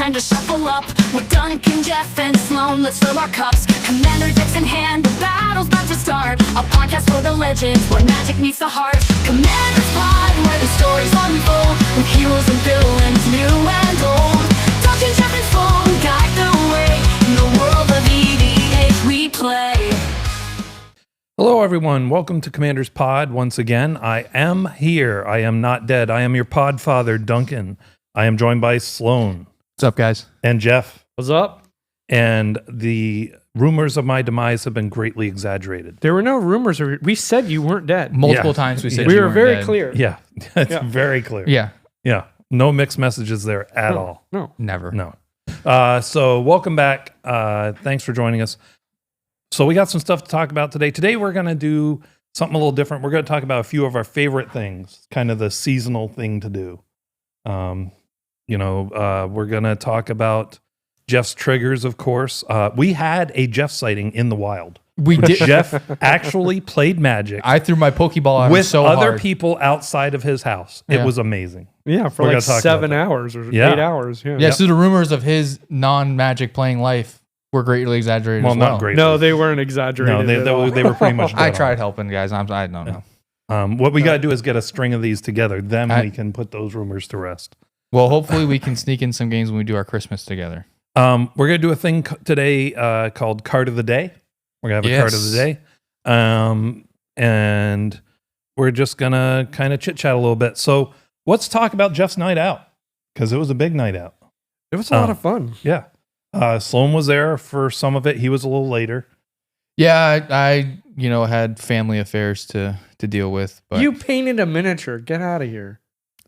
time to shuffle up. With Duncan, Jeff, and Sloan, let's fill our cups. Commander decks in hand, the battle's about to start. A podcast for the legends, where magic meets the heart. Commander's Pod, where the stories unfold. With heroes and villains, new and old. Duncan, Jeff, and Sloan guide the way. In the world of EDH we play. Hello, everyone. Welcome to Commander's Pod once again. I am here. I am not dead. I am your pod father, Duncan. I am joined by Sloan. What's up, guys? And Jeff. What's up? And the rumors of my demise have been greatly exaggerated. There were no rumors. We said you weren't dead. Multiple times we said We you were weren't very dead. clear. Yeah, it's Yeah. very clear. Yeah, Yeah. No mixed messages there at all. No. never. No. So welcome back. Thanks for joining us. So we got some stuff to talk about today. Today we're going to do something a little different. We're going to talk about a few of our favorite things, kind of the seasonal thing to do. We're going to talk about Jeff's triggers, of course. We had a Jeff sighting in the wild. We did. Jeff actually played Magic I threw my Pokeball at him with so other hard. people outside of his house. It Yeah. was amazing. Yeah, for We're like gonna talk 7 about hours or Yeah. 8 hours. Yeah. Yeah, so the rumors of his non-Magic playing life were greatly exaggerated Well, as well. not great. No, they weren't exaggerated. No, at all. they were pretty much dead I on. tried helping, guys. I don't know. What we got to do is get a string of these together. Then I- we can put those rumors to rest. Well, hopefully we can sneak in some games when we do our Christmas together. We're going to do a thing today called Card of the Day. We're going to have a Card of the Day. And we're just going to kind of chit-chat a little bit. So let's talk about Jeff's night out, because it was a big night out. It was a lot of fun. Yeah. Sloan was there for some of it. He was a little later. Yeah, I had family affairs to deal with. But You painted a miniature. Get out of here.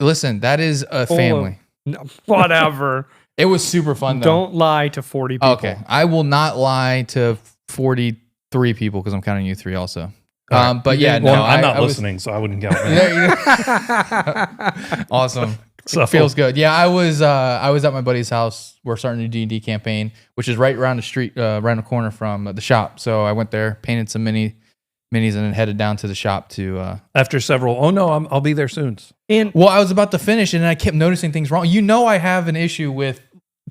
listen, that is a family. No, whatever. It was super fun, though. Don't lie to 40 people. Okay, I will not lie to 43 people because I'm counting you three also. All right. But yeah, Well, no, I'm not I was- listening, so I wouldn't count that. Yeah, awesome. So- Feels good. Yeah, I was at my buddy's house. We're starting a D&D campaign, which is right around the street, around the corner from the shop. So I went there, painted some minis, and then headed down to the shop to. After several, I'll be there soon. And Well, I was about to finish, and then I kept noticing things wrong. I have an issue with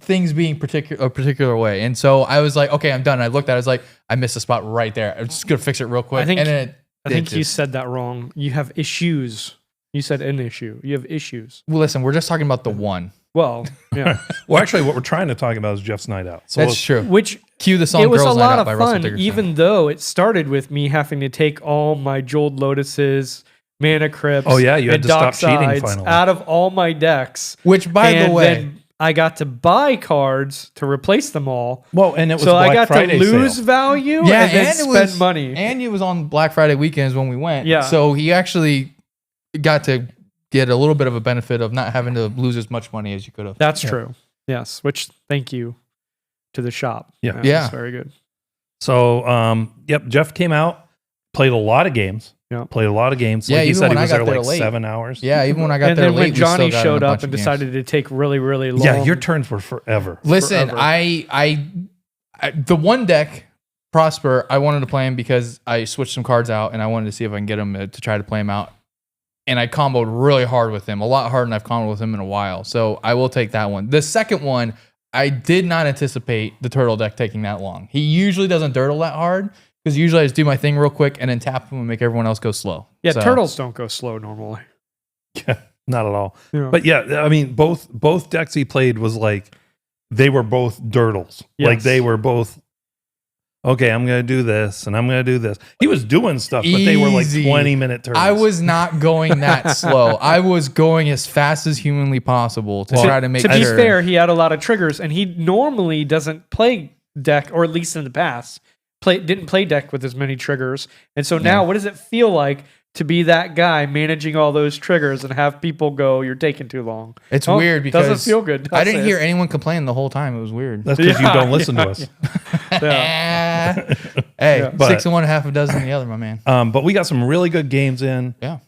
things being a particular way, and so I was like, okay, I'm done. And I looked at it, I was like, I missed a spot right there. I'm just gonna fix it real quick. I think- and then I think you said that wrong. You have issues. You said an issue. You have issues. Well, listen, we're just talking about the one. Well, yeah. Well, actually, what we're trying to talk about is Jeff's night out. So That's true. Which Cue the song it was "Girls a Night lot Out" of by Russell fun, Dickerson. even though it started with me having to take all my Jeweled Lotuses, Mana Crypts, Oh, yeah, you had and to stop cheating Docksides finally. out of all my decks. Which, by the And way, then I got to buy cards to replace them all. Well, and it was So I Black got Friday to lose sale. value yeah, and then and spend it was money. and it was on Black Friday weekends when we went. Yeah. So he actually got to get a little bit of a benefit of not having to lose as much money as you could have. That's true. Yes. Which thank you to the shop. Yeah. Yeah. That's very good. So, Jeff came out, played a lot of games. Yeah. Played a lot of games. Yeah, Like he even said, he when I was got there there like late. 7 hours. Yeah, even when I got And there then late, when we still Johnny got in a showed bunch up of and games. decided to take really, really long. Yeah, your turns were forever. Listen, forever. I the one deck, Prosper, I wanted to play him because I switched some cards out and I wanted to see if I can get him to try to play him out. And I comboed really hard with him, a lot harder than I've comboed with him in a while. So I will take that one. The second one, I did not anticipate the turtle deck taking that long. He usually doesn't dirtle that hard because usually I just do my thing real quick and then tap him and make everyone else go slow. Yeah, So- turtles don't go slow normally. Yeah, not at all. Yeah. But yeah, I mean, both decks he played was like, they were both dirtles. Like Yes. they were both, okay, I'm going to do this and I'm going to do this. He was doing stuff, but they were like Easy. 20-minute turns. I was not going that slow. I was going as fast as humanly possible to try to make To be sure. fair, he had a lot of triggers, and he normally doesn't play deck, or at least in the past, didn't play deck with as many triggers. And so now, what does it feel like to be that guy managing all those triggers and have people go, "You're taking too long"? It's Oh, weird because doesn't feel good. I does didn't it? hear anyone complain the whole time. It was weird. That's because you Yeah, don't listen yeah, to us. Yeah. Hey, Yeah. But- 6 and 1, half a dozen the other, my man. But we got some really good games in. Yeah.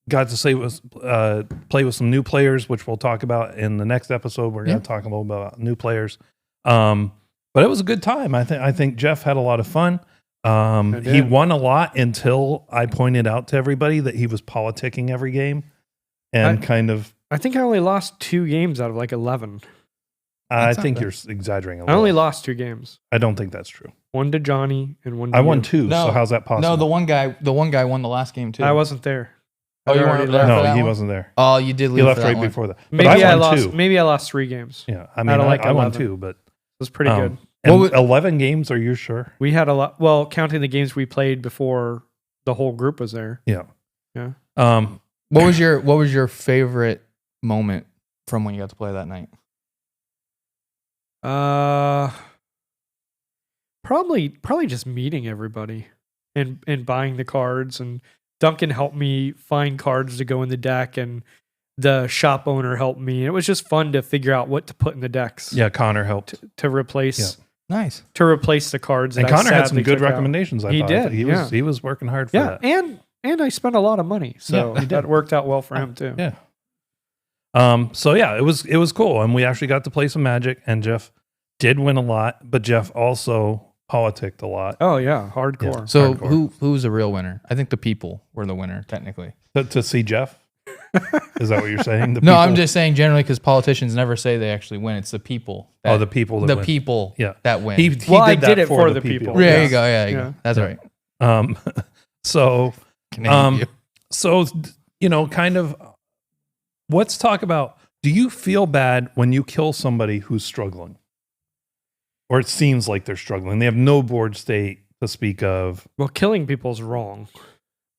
Got to play with some new players, which we'll talk about in the next episode. We're going to talk a little bit about new players. But it was a good time. I think Jeff had a lot of fun. He won a lot until I pointed out to everybody that he was politicking every game and I kind of think I only lost 2 games out of like 11. I That's not think bad. you're exaggerating a I little. only lost 2 games. I don't think that's true. One to Johnny and one to I won you. 2, so how's that possible? No, the one guy won the last game too. I wasn't there. Oh, you I'd weren't already there? left. for No, that he one? wasn't there. Oh, you did leave. He left for that right one. before that. Maybe but I won lost. 2. Maybe I lost 3 games. It Yeah, I mean, out of like I won 11. 2, but was pretty good. And What 11 games? Are you sure? We had a lot. Well, counting the games we played before the whole group was there. Yeah. Yeah. What was your favorite moment from when you got to play that night? Probably just meeting everybody and buying the cards, and Duncan helped me find cards to go in the deck, and the shop owner helped me. It was just fun to figure out what to put in the decks. Yeah, Connor helped. To replace Nice. the cards. And that I Connor had some sadly good took out. recommendations, I He thought. did, He was working hard for Yeah, that. and I spent a lot of money, so Yeah, he did. that worked out well for him too. Yeah. So yeah, it was cool. And we actually got to play some Magic, and Jeff did win a lot, but Jeff also politicked a lot. Oh yeah, hardcore. So Hardcore. who was the real winner? I think the people were the winner technically. To see Jeff? Is that what you're saying? The No, people? I'm just saying generally because politicians never say they actually win. It's the people. Oh, the people that the win. people Yeah. that win. He Well, I did that did it for the the people. there Yeah. you go. Yeah, you Yeah. go. That's Yeah. right. So Canadian you. so kind of let's talk about, do you feel bad when you kill somebody who's struggling? Or it seems like they're struggling. They have no board state to speak of. Well, killing people's wrong.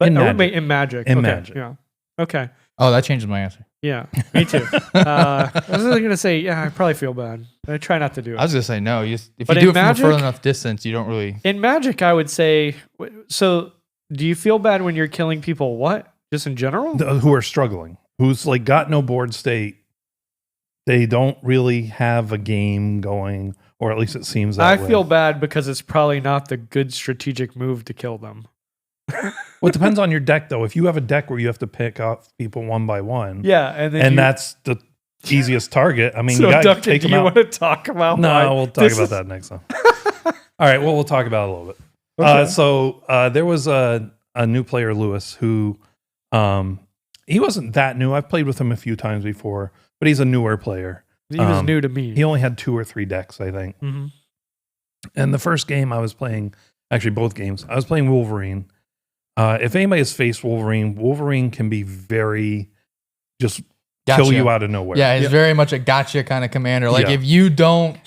In But Magic. in Magic. In Okay, Magic. Yeah. Okay. Oh, that changes my answer. Yeah. Me too. I was gonna say, yeah, I probably feel bad. I try not to do it. I was gonna say no. If But you do in it from Magic- a further enough distance, you don't really. In Magic, I would say. So, do you feel bad when you're killing people? What? Just in general? Who are struggling, who's like got no board state. They don't really have a game going, or at least it seems that I way. feel bad because it's probably not the good strategic move to kill them. Well, it depends on your deck, though. If you have a deck where you have to pick off people one by one, Yeah, and then and that's the easiest target. I mean, so you got to Duncan, take do them you out. want to talk about? No, why we'll talk this about is- that next time. All right, well, we'll talk about it a little bit. Okay. So there was a new player, Lewis, who he wasn't that new. I've played with him a few times before, but he's a newer player. He was new to me. He only had 2 or 3 decks, I think. Mhm. And the first game I was playing, actually both games, I was playing Wolverine. If anybody has faced Wolverine can be very just kill Gotcha. you out of nowhere. Yeah, he's very much a gotcha kind of commander. Like Yeah. if you don't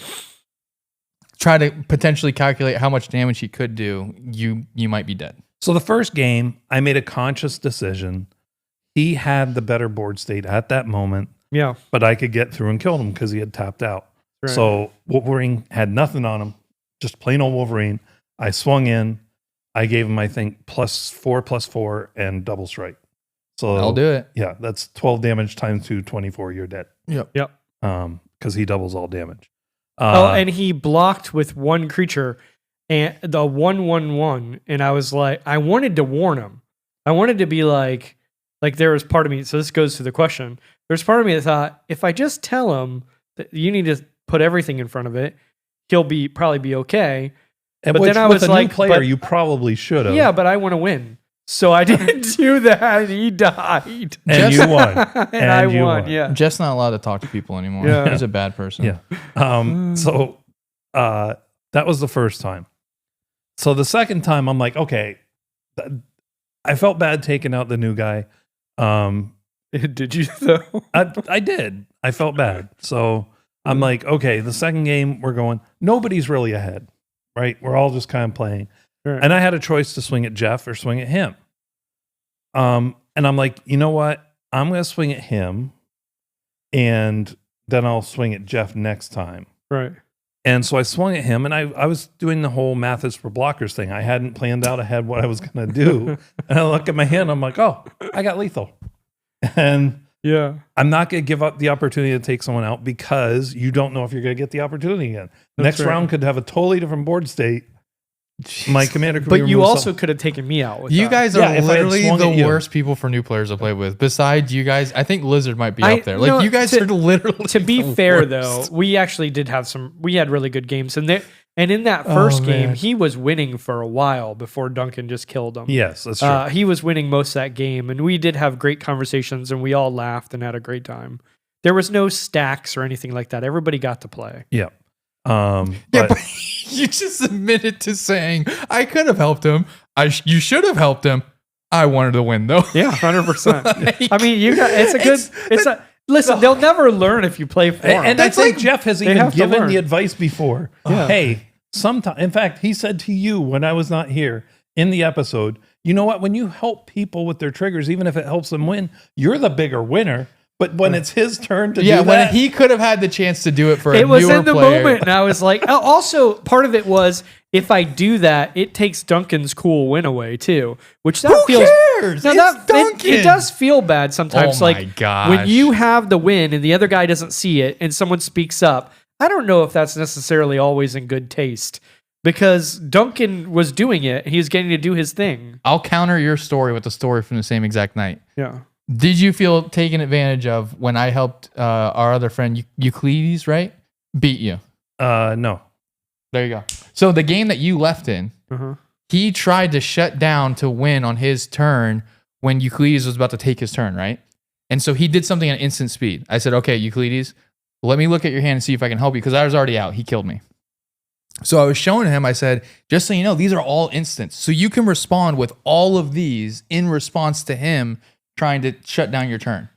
try to potentially calculate how much damage he could do, you might be dead. So the first game, I made a conscious decision. He had the better board state at that moment, Yeah. but I could get through and kill him because he had tapped out. Right. So Wolverine had nothing on him, just plain old Wolverine. I swung in. I gave him, I think, +4/+4 and double strike. So I'll do it. Yeah, that's 12 damage times 2, 24. You're dead. Yep. Yep. Because he doubles all damage. And he blocked with one creature, and the 1/1/1, and I was like, I wanted to warn him. I wanted to be like there was part of me. So this goes to the question. There's part of me that thought, if I just tell him that you need to put everything in front of it, he'll probably be okay. And but which, then I with was a like, new player, but- you probably should have. Yeah, but I want to win. So I didn't do that, and he died. And you won. and I you won. Yeah. Jeff's not allowed to talk to people anymore. Yeah. He's a bad person. Yeah. So that was the first time. So the second time, I'm like, okay, I felt bad taking out the new guy. Did you though? I did. I felt bad. So I'm like, okay, the second game we're going, nobody's really ahead, right? We're all just kind of playing. Right. And I had a choice to swing at Jeff or swing at him. And I'm like, you know what? I'm going to swing at him and then I'll swing at Jeff next time. Right. And so I swung at him and I was doing the whole Mathis for blockers thing. I hadn't planned out ahead what I was going to do. And I look at my hand, I'm like, oh, I got lethal. And Yeah. I'm not going to give up the opportunity to take someone out because you don't know if you're going to get the opportunity again. That's Next right. round could have a totally different board state. My commander could be But you removed also some- could have taken me out. With You that. guys Yeah, are if I had literally swung the at you. worst people for new players to play with. Besides you guys, I think Lizard might be I- up there. you Like know, you guys to- are literally To be the fair, worst. though, we actually did have we had really good games, and in that first game, man. he was winning for a while before Duncan just killed him. Yes, that's true. He was winning most of that game, and we did have great conversations, and we all laughed and had a great time. there was no stacks or anything like that. Everybody got to play. Yeah. Yeah, But but you just admitted to saying I could have helped him. You should have helped him. I wanted to win though. Yeah, 100%. Like, I mean, listen, they'll never learn if you play for them. and I think Jeff has even have to given learn. the advice before. Yeah. Hey, sometime. In fact, he said to you when I was not here in the episode, you know what? When you help people with their triggers, even if it helps them win, you're the bigger winner. But when it's his turn to do when that, he could have had the chance to do it for a It was newer in the player. moment, and I was like, also part of it was if I do that, it takes Duncan's cool win away too, which that Who feels. cares? No, It's Duncan. It does feel bad sometimes. Oh my like gosh. when you have the win and the other guy doesn't see it, and someone speaks up. I don't know if that's necessarily always in good taste because Duncan was doing it; he was getting to do his thing. I'll counter your story with a story from the same exact night. Yeah. Did you feel taken advantage of when I helped our other friend Euclides, right? Beat you. no. There you go. So the game that you left in, Uh-huh. he tried to shut down to win on his turn when Euclides was about to take his turn, right? And so he did something at instant speed. I said, okay, Euclides, let me look at your hand and see if I can help you because I was already out. He killed me. So I was showing him, I said, just so you know, these are all instants. So you can respond with all of these in response to him trying to shut down your turn.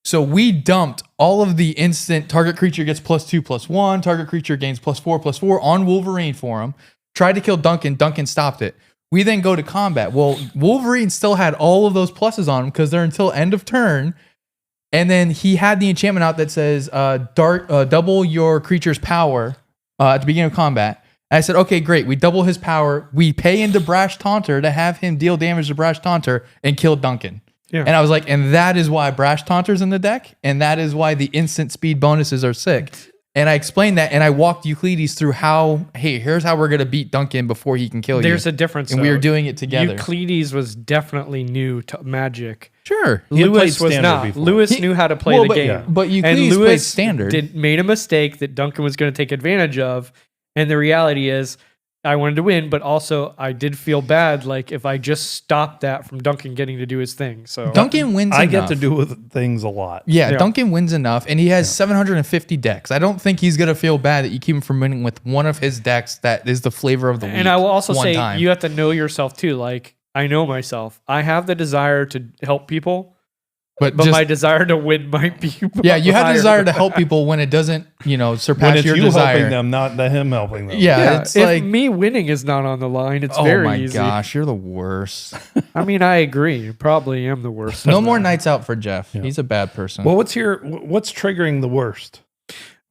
So we dumped all of the instant target creature gets +2/+1, target creature gains +4/+4 on Wolverine for him. Tried to kill Duncan. Duncan stopped it. We then go to combat. Well, Wolverine still had all of those pluses on him because they're until end of turn. And then he had the enchantment out that says double your creature's power at the beginning of combat. And I said, okay, great. We double his power. We pay into Brash Taunter to have him deal damage to Brash Taunter and kill Duncan. Yeah. And I was like, and that is why Brash Taunter's in the deck, and that is why the instant speed bonuses are sick. And I explained that, and I walked Euclides through here's how we're going to beat Duncan before he can kill you. There's a difference. And we though. were doing it together. Euclides was definitely new to Magic. Sure. He had Lewis played was Standard not. before. Lewis knew how to play the but, game. But Euclides and played Lewis Standard. made a mistake that Duncan was going to take advantage of. And the reality is, I wanted to win, but also I did feel bad. Like if I just stopped that from Duncan getting to do his thing. So Duncan wins I enough. get to do with things a lot. Yeah, Yeah. Duncan wins enough, and he has 750 decks. I don't think he's going to feel bad that you keep him from winning with one of his decks that is the flavor of the week. And I will also one say time. you have to know yourself too. Like I know myself. I have the desire to help people, but but just, my desire to win might be. yeah, you have the higher desire than to that. help people when it doesn't, When surpass it's your you desire. helping them, not him helping them. Yeah, Yeah, it's if like, me winning is not on the line, it's oh very my easy. gosh, you're the worst. I mean, I agree. Probably am the worst. No of more them. nights out for Jeff. He's a bad person. Well, what's triggering the worst?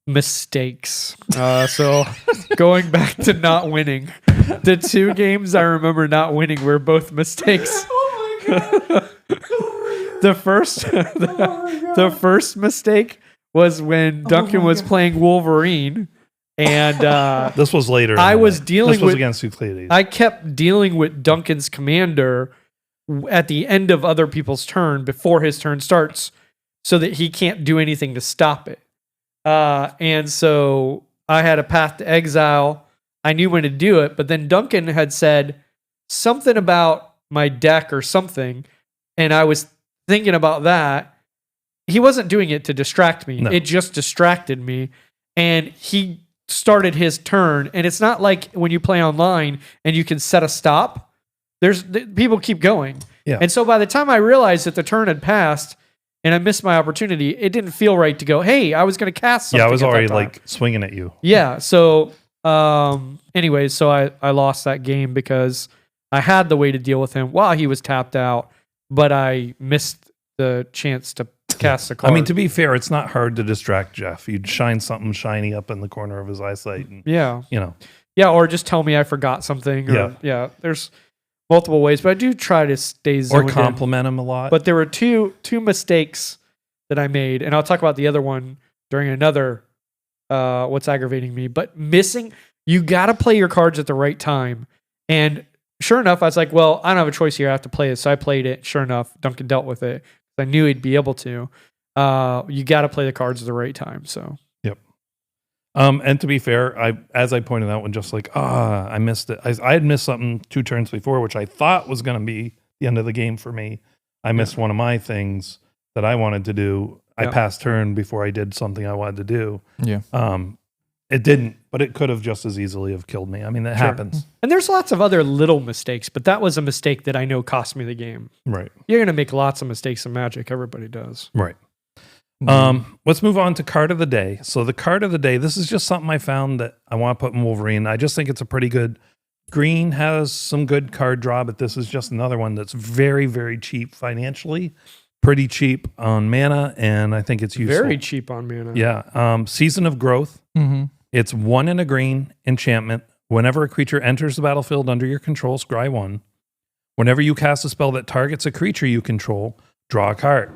mistakes. So going back to not winning, the two games I remember not winning were both mistakes. oh my god. The first mistake was when Duncan was playing Wolverine, and This was later. in I the was night. dealing This was with- against Euclides. I kept dealing with Duncan's commander at the end of other people's turn before his turn starts, so that he can't do anything to stop it. And so I had a path to exile. I knew when to do it, but then Duncan had said something about my deck or something, and I was thinking about that. He wasn't doing it to distract me. No. It just distracted me. And he started his turn. And it's not like when you play online and you can set a stop. People keep going. Yeah. And so by the time I realized that the turn had passed and I missed my opportunity, it didn't feel right to go, hey, I was going to cast something. Yeah, I was at that already time. like swinging at you. Yeah. So, anyways, so I lost that game because I had the way to deal with him while he was tapped out, but I missed the chance to cast a card. I mean, to be fair, it's not hard to distract Jeff. You'd shine something shiny up in the corner of his eyesight, and yeah. Yeah, Or just tell me I forgot something. Or, Yeah. There's multiple ways, but I do try to stay zoned or in. compliment him a lot. But there were two mistakes that I made, and I'll talk about the other one during another what's aggravating me. But missing, you got to play your cards at the right time. And sure enough, I was like, well, I don't have a choice here. I have to play it. So I played it. Sure enough, Duncan dealt with it. I knew he'd be able to. You got to play the cards at the right time. So and to be fair, as I pointed out, when just like, I missed it. I had missed something 2 turns before, which I thought was going to be the end of the game for me. I missed one of my things that I wanted to do. I Yeah. passed turn before I did something I wanted to do. Yeah. It didn't, but it could have just as easily have killed me. I mean, that happens. And there's lots of other little mistakes, but that was a mistake that I know cost me the game. Right. You're gonna make lots of mistakes in Magic. Everybody does. Right. Mm-hmm. Let's move on to card of the day. So the card of the day, this is just something I found that I want to put in Wolverine. I just think it's a pretty good. Green has some good card draw, but this is just another one that's very, very cheap financially, pretty cheap on mana, and I think it's useful. Very cheap on mana. Yeah. Season of Growth. Mm-hmm. It's 1 and a green enchantment. Whenever a creature enters the battlefield under your control, scry 1. Whenever you cast a spell that targets a creature you control, draw a card.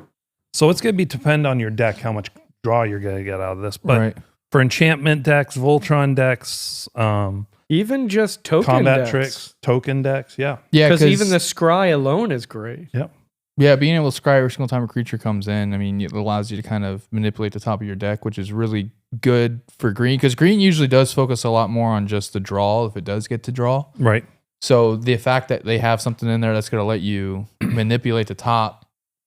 So it's going to be depend on your deck how much draw you're going to get out of this. But for enchantment decks, Voltron decks, Even just token combat decks. tricks, token decks, yeah. Yeah, Because even the scry alone is great. Yeah, being able to scry every single time a creature comes in, I mean, it allows you to kind of manipulate the top of your deck, which is really good for green, because green usually does focus a lot more on just the draw if it does get to draw. Right. So the fact that they have something in there that's going to let you manipulate the top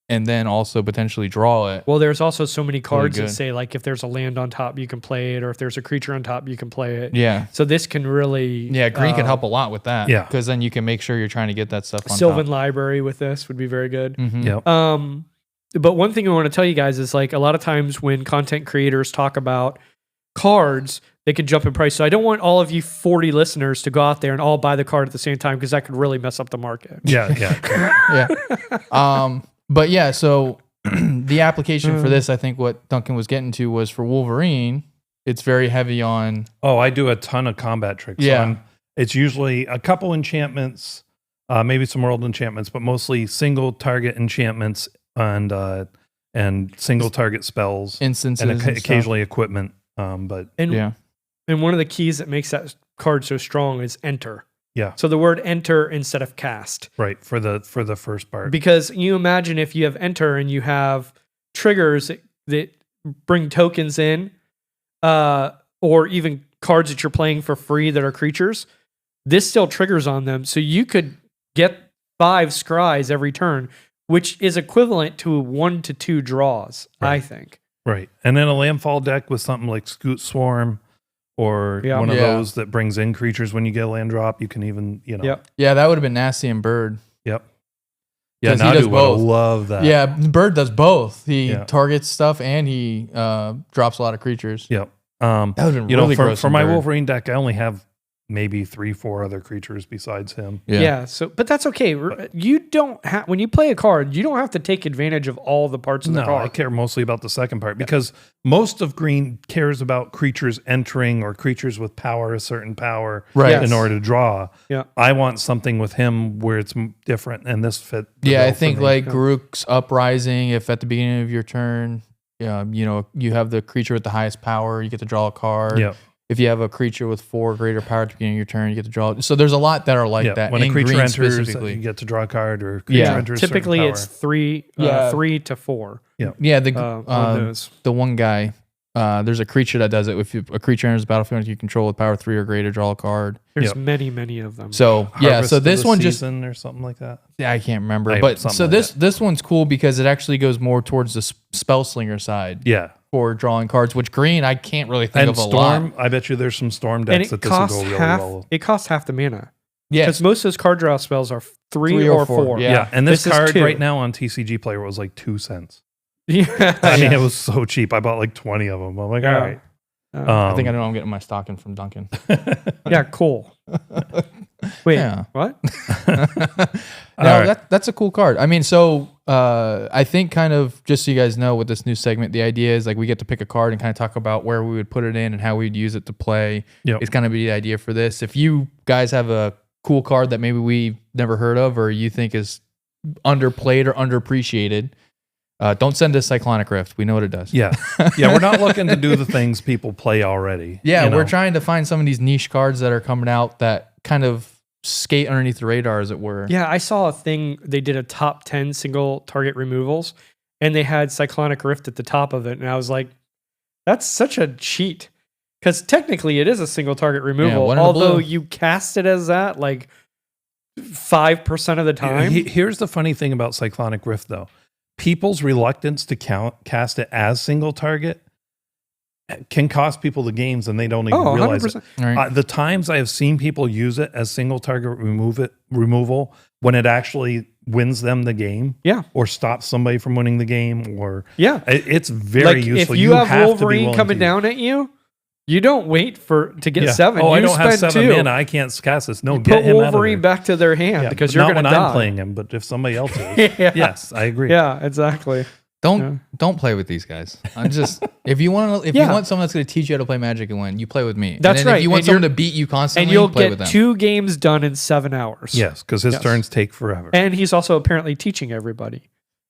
and then also potentially draw it. Well, there's also so many cards that good. say, like, if there's a land on top, you can play it, or if there's a creature on top, you can play it. Yeah. So this can really... Yeah, green can help a lot with that. Yeah. Because then you can make sure you're trying to get that stuff on Sylvan top. Library with this would be very good. Mhm. Yep. But one thing I want to tell you guys is, like, a lot of times when content creators talk about cards, they can jump in price. So I don't want all of you 40 listeners to go out there and all buy the card at the same time, because that could really mess up the market. Yeah, yeah. Yeah. But yeah, so the application for this, I think what Duncan was getting to was for Wolverine, it's very heavy on... Oh, I do a ton of combat tricks. Yeah. So it's usually a couple enchantments, maybe some world enchantments, but mostly single target enchantments and single target spells. instances And and occasionally equipment. But And, Yeah. and one of the keys that makes that card so strong is enter. yeah, So the word enter instead of cast. right. For the first part. Because you imagine if you have enter and you have triggers that bring tokens in, or even cards that you're playing for free that are creatures, this still triggers on them. So you could get 5 scries every turn, which is equivalent to 1 to 2 draws, I Right. think. Right. And then a landfall deck with something like Scoot Swarm or Yeah. one of Yeah. those that brings in creatures when you get a land drop. You can even, Yep. Yeah, that would have been nasty and Bird. Yep. Yeah, 'Cause he Nadu does would both. love that. Yeah, Bird does both. He Yeah. targets stuff and he drops a lot of creatures. Yep. That would have been You really know, gross. for in my Bird. Wolverine deck, I only have maybe 3-4 other creatures besides him. Yeah. So, but that's okay. You don't have, when you play a card, you don't have to take advantage of all the parts of the No, card. I care mostly about the second part because most of green cares about creatures entering or creatures with power, a certain power, Right. Yes. in order to draw. Yeah. I want something with him where it's different, and this fit. the Yeah, bill I for think me. like Garuk's Uprising, if at the beginning of your turn, you know, you have the creature with the highest power, you get to draw a card. Yeah. If you have a creature with 4 greater power at the beginning of your turn, you get to draw. So there's a lot that are like Yeah, that. when a in creature green enters, specifically. you get to draw a card, or a creature Yeah. enters certain Typically, power. it's 3 Yeah. 3 to 4 Yeah, the on those. the one guy, there's a creature that does it. If a creature enters the battlefield, you control with power 3 or greater, draw a card. There's Yep. many, many of them. So yeah, Harvest so of this the one just season or something like that. yeah, I can't remember, Right, but something so like this one's cool because it actually goes more towards the spell slinger side Yeah, for drawing cards. Which green I can't really think and of a storm. lot. I bet you there's some storm and decks it that this will costs go really half. well. It costs half the mana Yeah, because most of those card draw spells are 3 3 or or 4. 4. Yeah. Yeah, and this This is card 2. right now on TCG Player was like 2 cents. Yeah. I mean, it was so cheap. I bought like 20 of them. I'm like, Yeah. all right. I think I know I'm getting my stocking from Duncan. Yeah, cool. Wait, Yeah. what? No, right. that's a cool card. I mean, so I think kind of just so you guys know with this new segment, the idea is like we get to pick a card and kind of talk about where we would put it in and how we'd use it to play. Yep. It's kind of the idea for this. If you guys have a cool card that maybe we've never heard of or you think is underplayed or underappreciated, don't send us Cyclonic Rift. We know what it does. Yeah. Yeah, we're not looking to do the things people play already. Yeah, you know? we're trying to find some of these niche cards that are coming out that kind of skate underneath the radar, as it were. Yeah, I saw a thing. They did a top 10 single target removals, and they had Cyclonic Rift at the top of it. And I was like, that's such a cheat. Because technically it is a single target removal, one in the although blue. you cast it as that like 5% of the time. Here's the funny thing about Cyclonic Rift, though. people's reluctance to cast it as single target can cost people the games and they don't even realize it. 100%. Right. The times I have seen people use it as single target removal when it actually wins them the game, Yeah. or stops somebody from winning the game, or Yeah. it's very useful. If you have to be Wolverine willing coming to use it. down at you, you don't wait to get 7. Oh, you I don't have spend 7 2. mana. I can't cast this. No, You get put him out of Wolverine there. back to their hand Yeah, because but you're not going to when die. I'm playing him, but if somebody else is, Yeah. yes, I agree. Yeah, exactly. Don't play with these guys. I'm just if you want you want someone that's going to teach you how to play Magic and win, you play with me. That's and then right. If you want And someone you're- to beat you constantly, And you'll play with get them. 2 games done in 7 hours. Yes, because his Yes. turns take forever. And he's also apparently teaching everybody.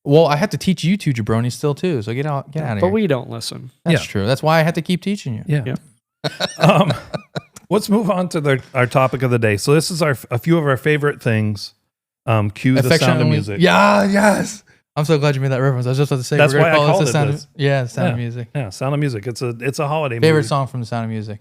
Well, I have to teach you two jabronis still too. So get out of But here. we don't listen. That's true. That's why I have to keep teaching you. Yeah. Yeah. Let's move on to our topic of the day. So this is a few of our favorite things. Cue the sound of Affectionately- music. Yeah. Yes. I'm so glad you made that reference. I was just about to say That's we're gonna why I call called this it the sound this. of Sound of Music. Yeah, Sound of Music. It's a holiday Favorite movie. song from the Sound of Music.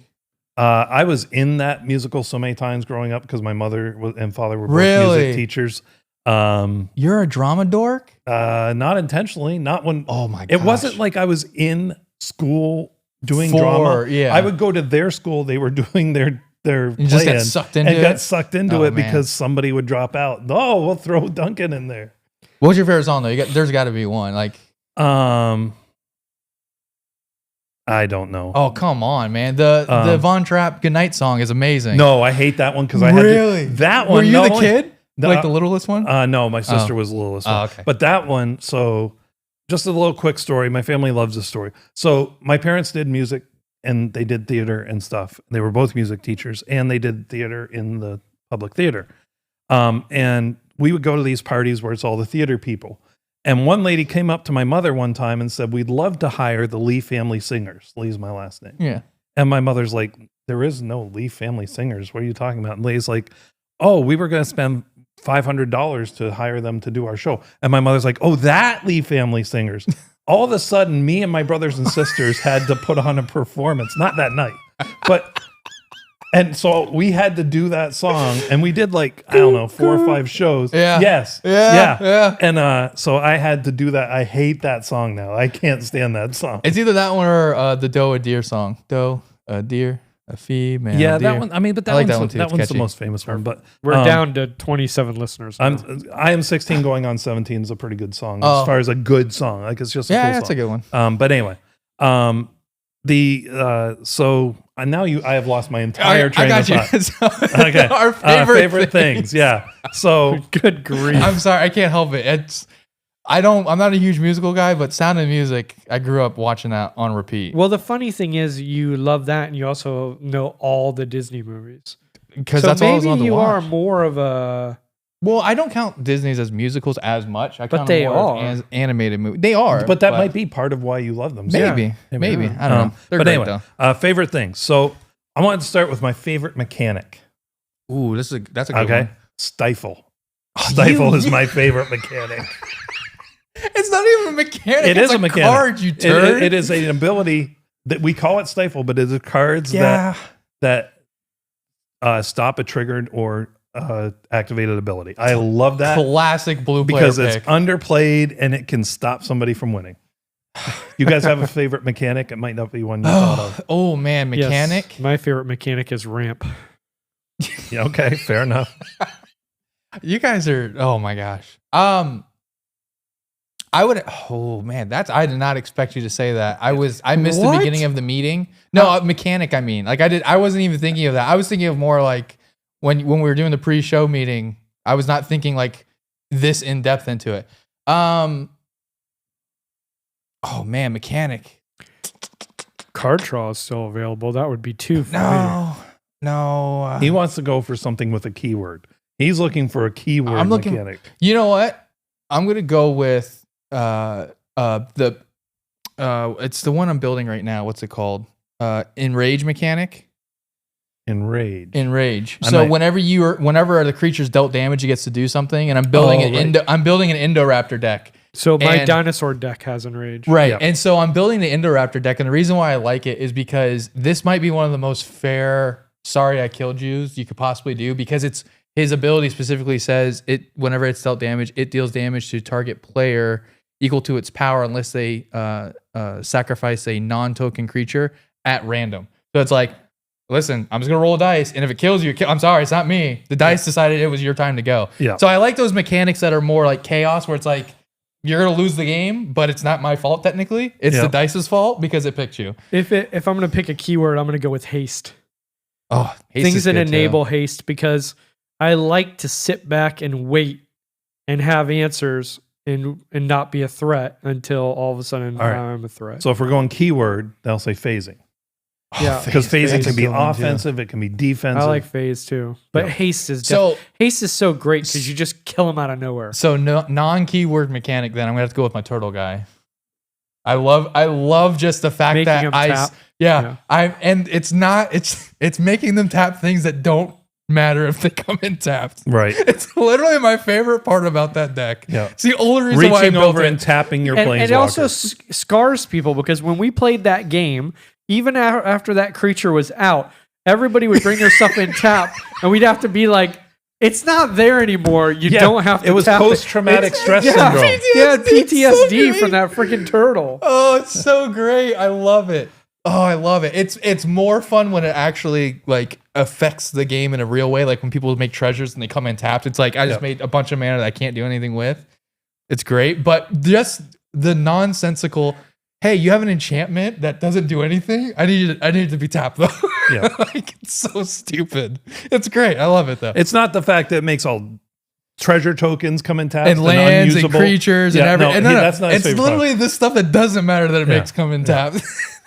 I was in that musical so many times growing up because my mother and father were both Really? music teachers. You're a drama dork? Not intentionally, not when. Oh my It gosh. wasn't like I was in school doing For- drama. yeah. I would go to their school. They were doing their You just got play-in sucked into and it? got sucked into Oh, it man. because somebody would drop out. Oh, we'll throw Duncan in there. What's your favorite song though? There's got to be one. Like, I don't know. oh come on, man. The Von Trapp Goodnight song is amazing. No, I hate that one because I had Really? to, that one. Were you not the only- kid? No, Like the littlest one? No, my sister was the littlest one. Oh, okay. But that one, so just a little quick story. My family loves this story. So my parents did music and they did theater and stuff. They were both music teachers and they did theater in the public theater. And we would go to these parties where it's all the theater people. And one lady came up to my mother one time and said, "We'd love to hire the Lee family singers." Lee's my last name. Yeah. And my mother's like, "There is no Lee family singers. What are you talking about?" And Lee's like, "Oh, we were going to spend $500 to hire them to do our show." And my mother's like, "Oh, that Lee family singers." All of a sudden, me and my brothers and sisters had to put on a performance, not that night, but, and so we had to do that song and we did like, I don't know, 4 or 5 shows. Yeah. Yes. Yeah. And so I had to do that. I hate that song now. I can't stand that song. It's either that one or the Doe a Deer song. Doe a Deer, a female. Yeah, deer. that one. I mean, but that I like one's, that one too. that It's one's the catchy. most famous one. But We're down to 27 listeners. now. I am 16 going on 17 is a pretty good song Oh. as far as a good song. Like it's just a Yeah, cool that's song. a good one. But anyway, so now I have lost my entire train I of got you. thought. So, Okay, Our favorite things. Yeah. So Good grief. I'm sorry, I can't help it. I'm not a huge musical guy, but Sound of Music, I grew up watching that on repeat. Well, the funny thing is, you love that, and you also know all the Disney movies. Because So that's all I was maybe on to you are watch. more of a. Well, I don't count Disney's as musicals as much. I count they them more are. as animated movies. They are, but that might be part of why you love them. maybe, maybe. I don't know. They're but great anyway, though. favorite things. So I wanted to start with my favorite mechanic. Ooh, that's a good Okay, one. Stifle. Oh, Stifle is my favorite mechanic. It's not even a mechanic. It it's is a mechanic. Card, you turd. It is an ability that we call it Stifle, but it is cards that stop a triggered or activated ability. I love that Classic blue player because pick. it's underplayed and it can stop somebody from winning. You guys have a favorite mechanic? It might not be one you thought of. Oh man, Yes, mechanic. my favorite mechanic is ramp. Yeah, okay, fair enough. You guys are. Oh my gosh. I would. Oh man, I did not expect you to say that. I missed the What? beginning of the meeting. No, mechanic. I mean, like I wasn't even thinking of that. I was thinking of more like when we were doing the pre-show meeting. I was not thinking like this in depth into it. Oh man, mechanic. Card draw is still available. That would be 2 for me. No. He wants to go for something with a keyword. He's looking for a keyword I'm looking- mechanic. You know what? I'm gonna go with it's the one I'm building right now. What's it called? Enrage mechanic. Enrage. Enrage. I So might- whenever the creature's dealt damage, it gets to do something. And I'm building I'm building an Indoraptor deck. So my And- dinosaur deck has enrage. Right. Yep. And so I'm building the Indoraptor deck. And the reason why I like it is because this might be one of the most fair sorry I killed yous you could possibly do, because his ability specifically says it whenever it's dealt damage, it deals damage to target player equal to its power unless they sacrifice a non-token creature at random. So it's like, listen, I'm just gonna roll a dice, and if it kills you, I'm sorry, it's not me. The dice decided it was your time to go. Yeah. So I like those mechanics that are more like chaos, where it's like you're gonna lose the game, but it's not my fault technically. It's the dice's fault because it picked you. If I'm gonna pick a keyword, I'm gonna go with haste. Oh, haste Things is that good enable too. haste, because I like to sit back and wait and have answers and not be a threat until all of a sudden All right. I'm a threat. So if we're going keyword, they'll say phasing. Yeah. Because phasing can be good one, too. offensive, it can be defensive. I like phase too, but Yeah. haste is So- haste is so great because you just kill them out of nowhere. So non-keyword mechanic. Then I'm gonna have to go with my turtle guy. I love just the fact Making that him I tap. yeah. And it's making them tap things that don't matter if they come in tapped. Right. It's literally my favorite part about that deck. Yeah. It's the only reason why I Reaching built over it. and tapping your And planeswalker. it also scars people, because when we played that game, even after that creature was out, everybody would bring their stuff in tap, and we'd have to be like, "It's not there anymore. You don't have to." It was tap post-traumatic stress yeah, syndrome. Yeah, It's so PTSD great. from that freaking turtle. Oh, it's so great. I love it. Oh, I love it. It's more fun when it actually like affects the game in a real way. Like when people make treasures and they come in tapped. It's like I just made a bunch of mana that I can't do anything with. It's great, but just the nonsensical. Hey, you have an enchantment that doesn't do anything. I need it to be tapped though. Yeah. Like it's so stupid. It's great. I love it though. It's not the fact that it makes all treasure tokens come in tapped And lands and unusable. creatures and Yeah, everything. no, No, that's not his it's favorite literally the stuff that doesn't matter that it makes come in tapped.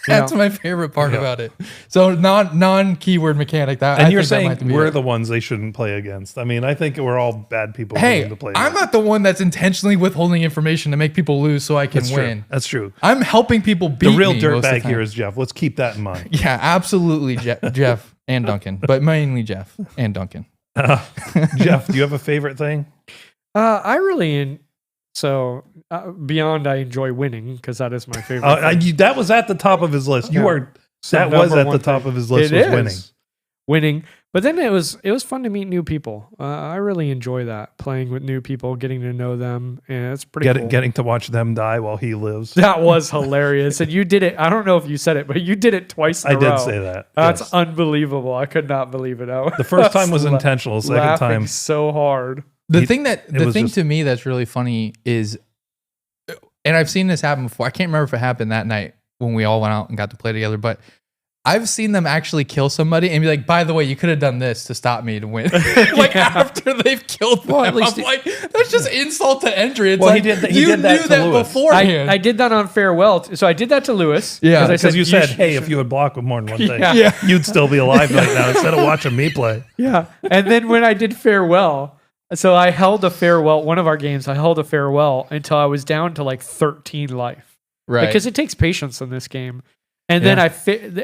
That's my favorite part about it. So non-keyword mechanic. That And I you're think that might saying be we're it. the ones they shouldn't play against. I mean, I think we're all bad people Hey, willing to play I'm against. not the one that's intentionally withholding information to make people lose so I can That's win. true. That's true. I'm helping people beat The real me most of the dirtbag time. here is Jeff. Let's keep that in mind. Yeah, absolutely, Jeff and Duncan, but mainly Jeff and Duncan. Jeff, do you have a favorite thing? I really beyond I enjoy winning, because that is my favorite. thing. That was at the top of his list. You Yeah. are. So That was number at the one top thing. of his list. It Was is. winning. Winning. But then it was fun to meet new people. I really enjoy that, playing with new people, getting to know them, and it's pretty cool. Getting to watch them die while he lives. That was hilarious. And you did it. I don't know if you said it, but you did it twice in I a did row. say that. That's yes. unbelievable. I could not believe it. The first time was intentional. The second laughing time, so hard. The It- thing it was just- to me that's really funny is, and I've seen this happen before. I can't remember if it happened that night when we all went out and got to play together, but I've seen them actually kill somebody and be like, by the way, you could have done this to stop me to win. Like after they've killed them. at least I'm like, that's just insult to injury. It's Well, like, he did that you to knew that Lewis. beforehand. I did that on farewell. So I did that to Lewis. Yeah. I because you said, should- "Hey, if you would block with more than one thing, Yeah. you'd still be alive right now." Instead of watching me play. Yeah. And then when I did farewell, so I held a farewell, one of our games, I held a farewell until I was down to like 13 life. right. Because it takes patience in this game. And then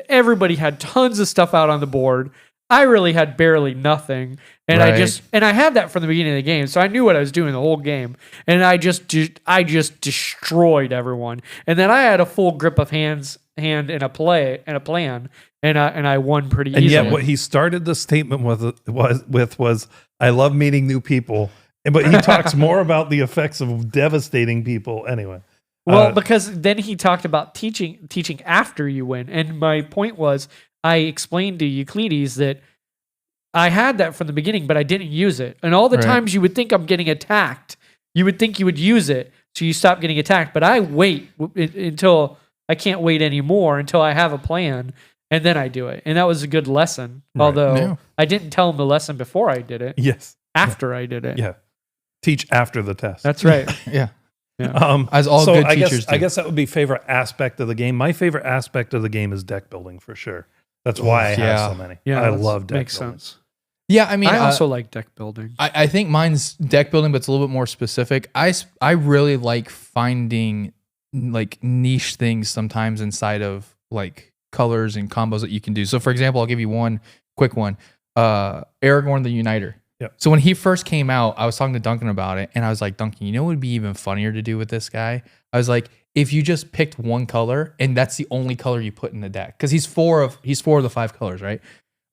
everybody had tons of stuff out on the board. I really had barely nothing. And Right. I had that from the beginning of the game. So I knew what I was doing the whole game. And I just destroyed everyone. And then I had a full grip of hand and a plan. And I won pretty And easily. yet, what he started the statement was, "I love meeting new people." But he talks more about the effects of devastating people. Anyway, Well, because then he talked about teaching after you win. And my point was, I explained to Euclides that I had that from the beginning, but I didn't use it. And all the Right. times you would think I'm getting attacked, you would think you would use it, so you stop getting attacked. But I wait until I can't wait anymore, until I have a plan, and then I do it. And that was a good lesson. Right. Although Yeah. I didn't tell him the lesson before I did it, yes, after I did it. yeah. Teach after the test. That's right. yeah. Um, As all so good I teachers guess, I do. guess that would be favorite aspect of the game. My favorite aspect of the game is deck building for sure. That's why I have yeah. so many. Yeah, I that love deck makes building. sense. Yeah, I mean, I also like deck building. I think mine's deck building, but it's a little bit more specific. I really like finding like niche things sometimes inside of like colors and combos that you can do. So for example, I'll give you one quick one. Aragorn the Uniter. Yep. So when he first came out, I was talking to Duncan about it, and I was like, Duncan, you know what would be even funnier to do with this guy? I was like, if you just picked one color and that's the only color you put in the deck, because he's four of the 5 colors, right?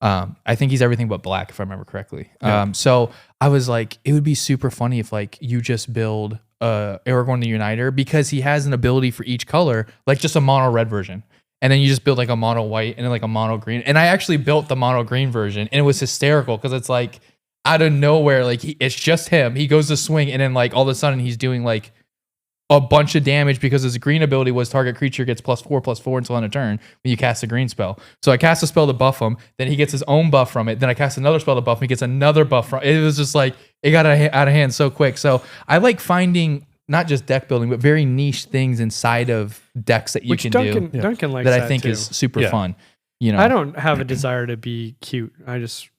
I think he's everything but black, if I remember correctly. Yeah. So I was like, it would be super funny if like you just build Aragorn the Uniter, because he has an ability for each color, like just a mono red version. And then you just build like a mono white and then like a mono green. And I actually built the mono green version, and it was hysterical because it's like out of nowhere, like it's just him. He goes to swing, and then like all of a sudden he's doing like a bunch of damage because his green ability was target creature gets +4/+4 until end of turn when you cast a green spell. So I cast a spell to buff him, then he gets his own buff from it. Then I cast another spell to buff him, he gets another buff from it. It was just like it got out of hand so quick. So I like finding not just deck building, but very niche things inside of decks that you can do Duncan likes that I think too. is super fun. You know, I don't have a desire to be cute. I just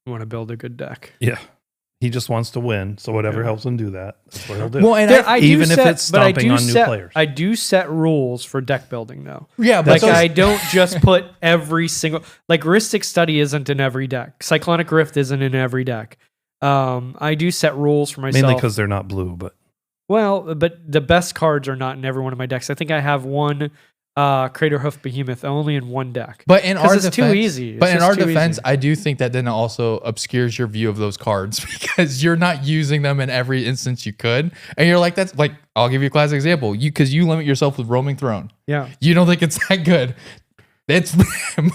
want to build a good deck. Yeah. He just wants to win, so whatever helps him do that, that's what he'll do. well, and I do even if set- it's but I stomping do on new set- players. I do set rules for deck building though. yeah, but Like those- I don't just put every single like Rhystic Study isn't in every deck. Cyclonic Rift isn't in every deck. I do set rules for myself. Mainly because they're not blue, but but the best cards are not in every one of my decks. I think I have one Crater Hoof Behemoth only in one deck. But in 'Cause our it's defense, too easy. It's But in just our too defense, easy. I do think that then also obscures your view of those cards because you're not using them in every instance you could, and you're like, that's like, I'll give you a classic example. Because you limit yourself with Roaming Throne. Yeah. You don't think it's that good. It's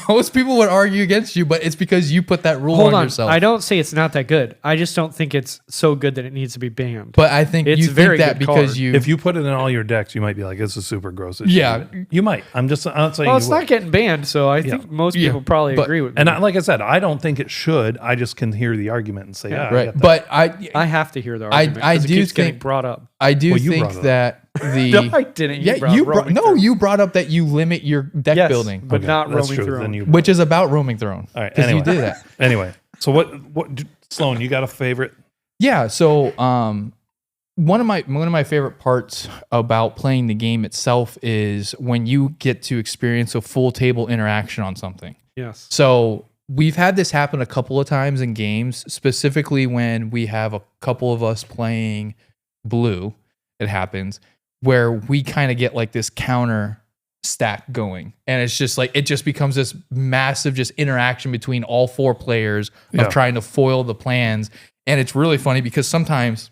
most people would argue against you, but it's because you put that rule Hold on. yourself. I don't say it's not that good. I just don't think it's so good that it needs to be banned. But I think It's you a very think that good because card. you. if you put it in all your decks, you might be like, "This is super gross." It Yeah. shouldn't." You might. I'm not saying. Well, you it's would. not getting banned, so I think most people probably But- agree with me. And like I said, I don't think it should. I just can hear the argument and say, "Yeah, I right, get that." but I have to hear the argument. I 'cause it do keeps getting think- brought up. I do Well, you think brought it up. that the. No, I didn't. Yeah, you brought up that you limit your deck Yes, building, but Okay, not that's roaming true. through. Then you, which is about Roaming Throne. all right. Because Anyway, you did that. Anyway, so what? Sloan, you got a favorite? Yeah. So, one of my favorite parts about playing the game itself is when you get to experience a full table interaction on something. Yes. So we've had this happen a couple of times in games, specifically when we have a couple of us playing blue. It happens where we kind of get like this counter stack going, and it's just like it just becomes this massive just interaction between all four players Yeah. of trying to foil the plans. And it's really funny because sometimes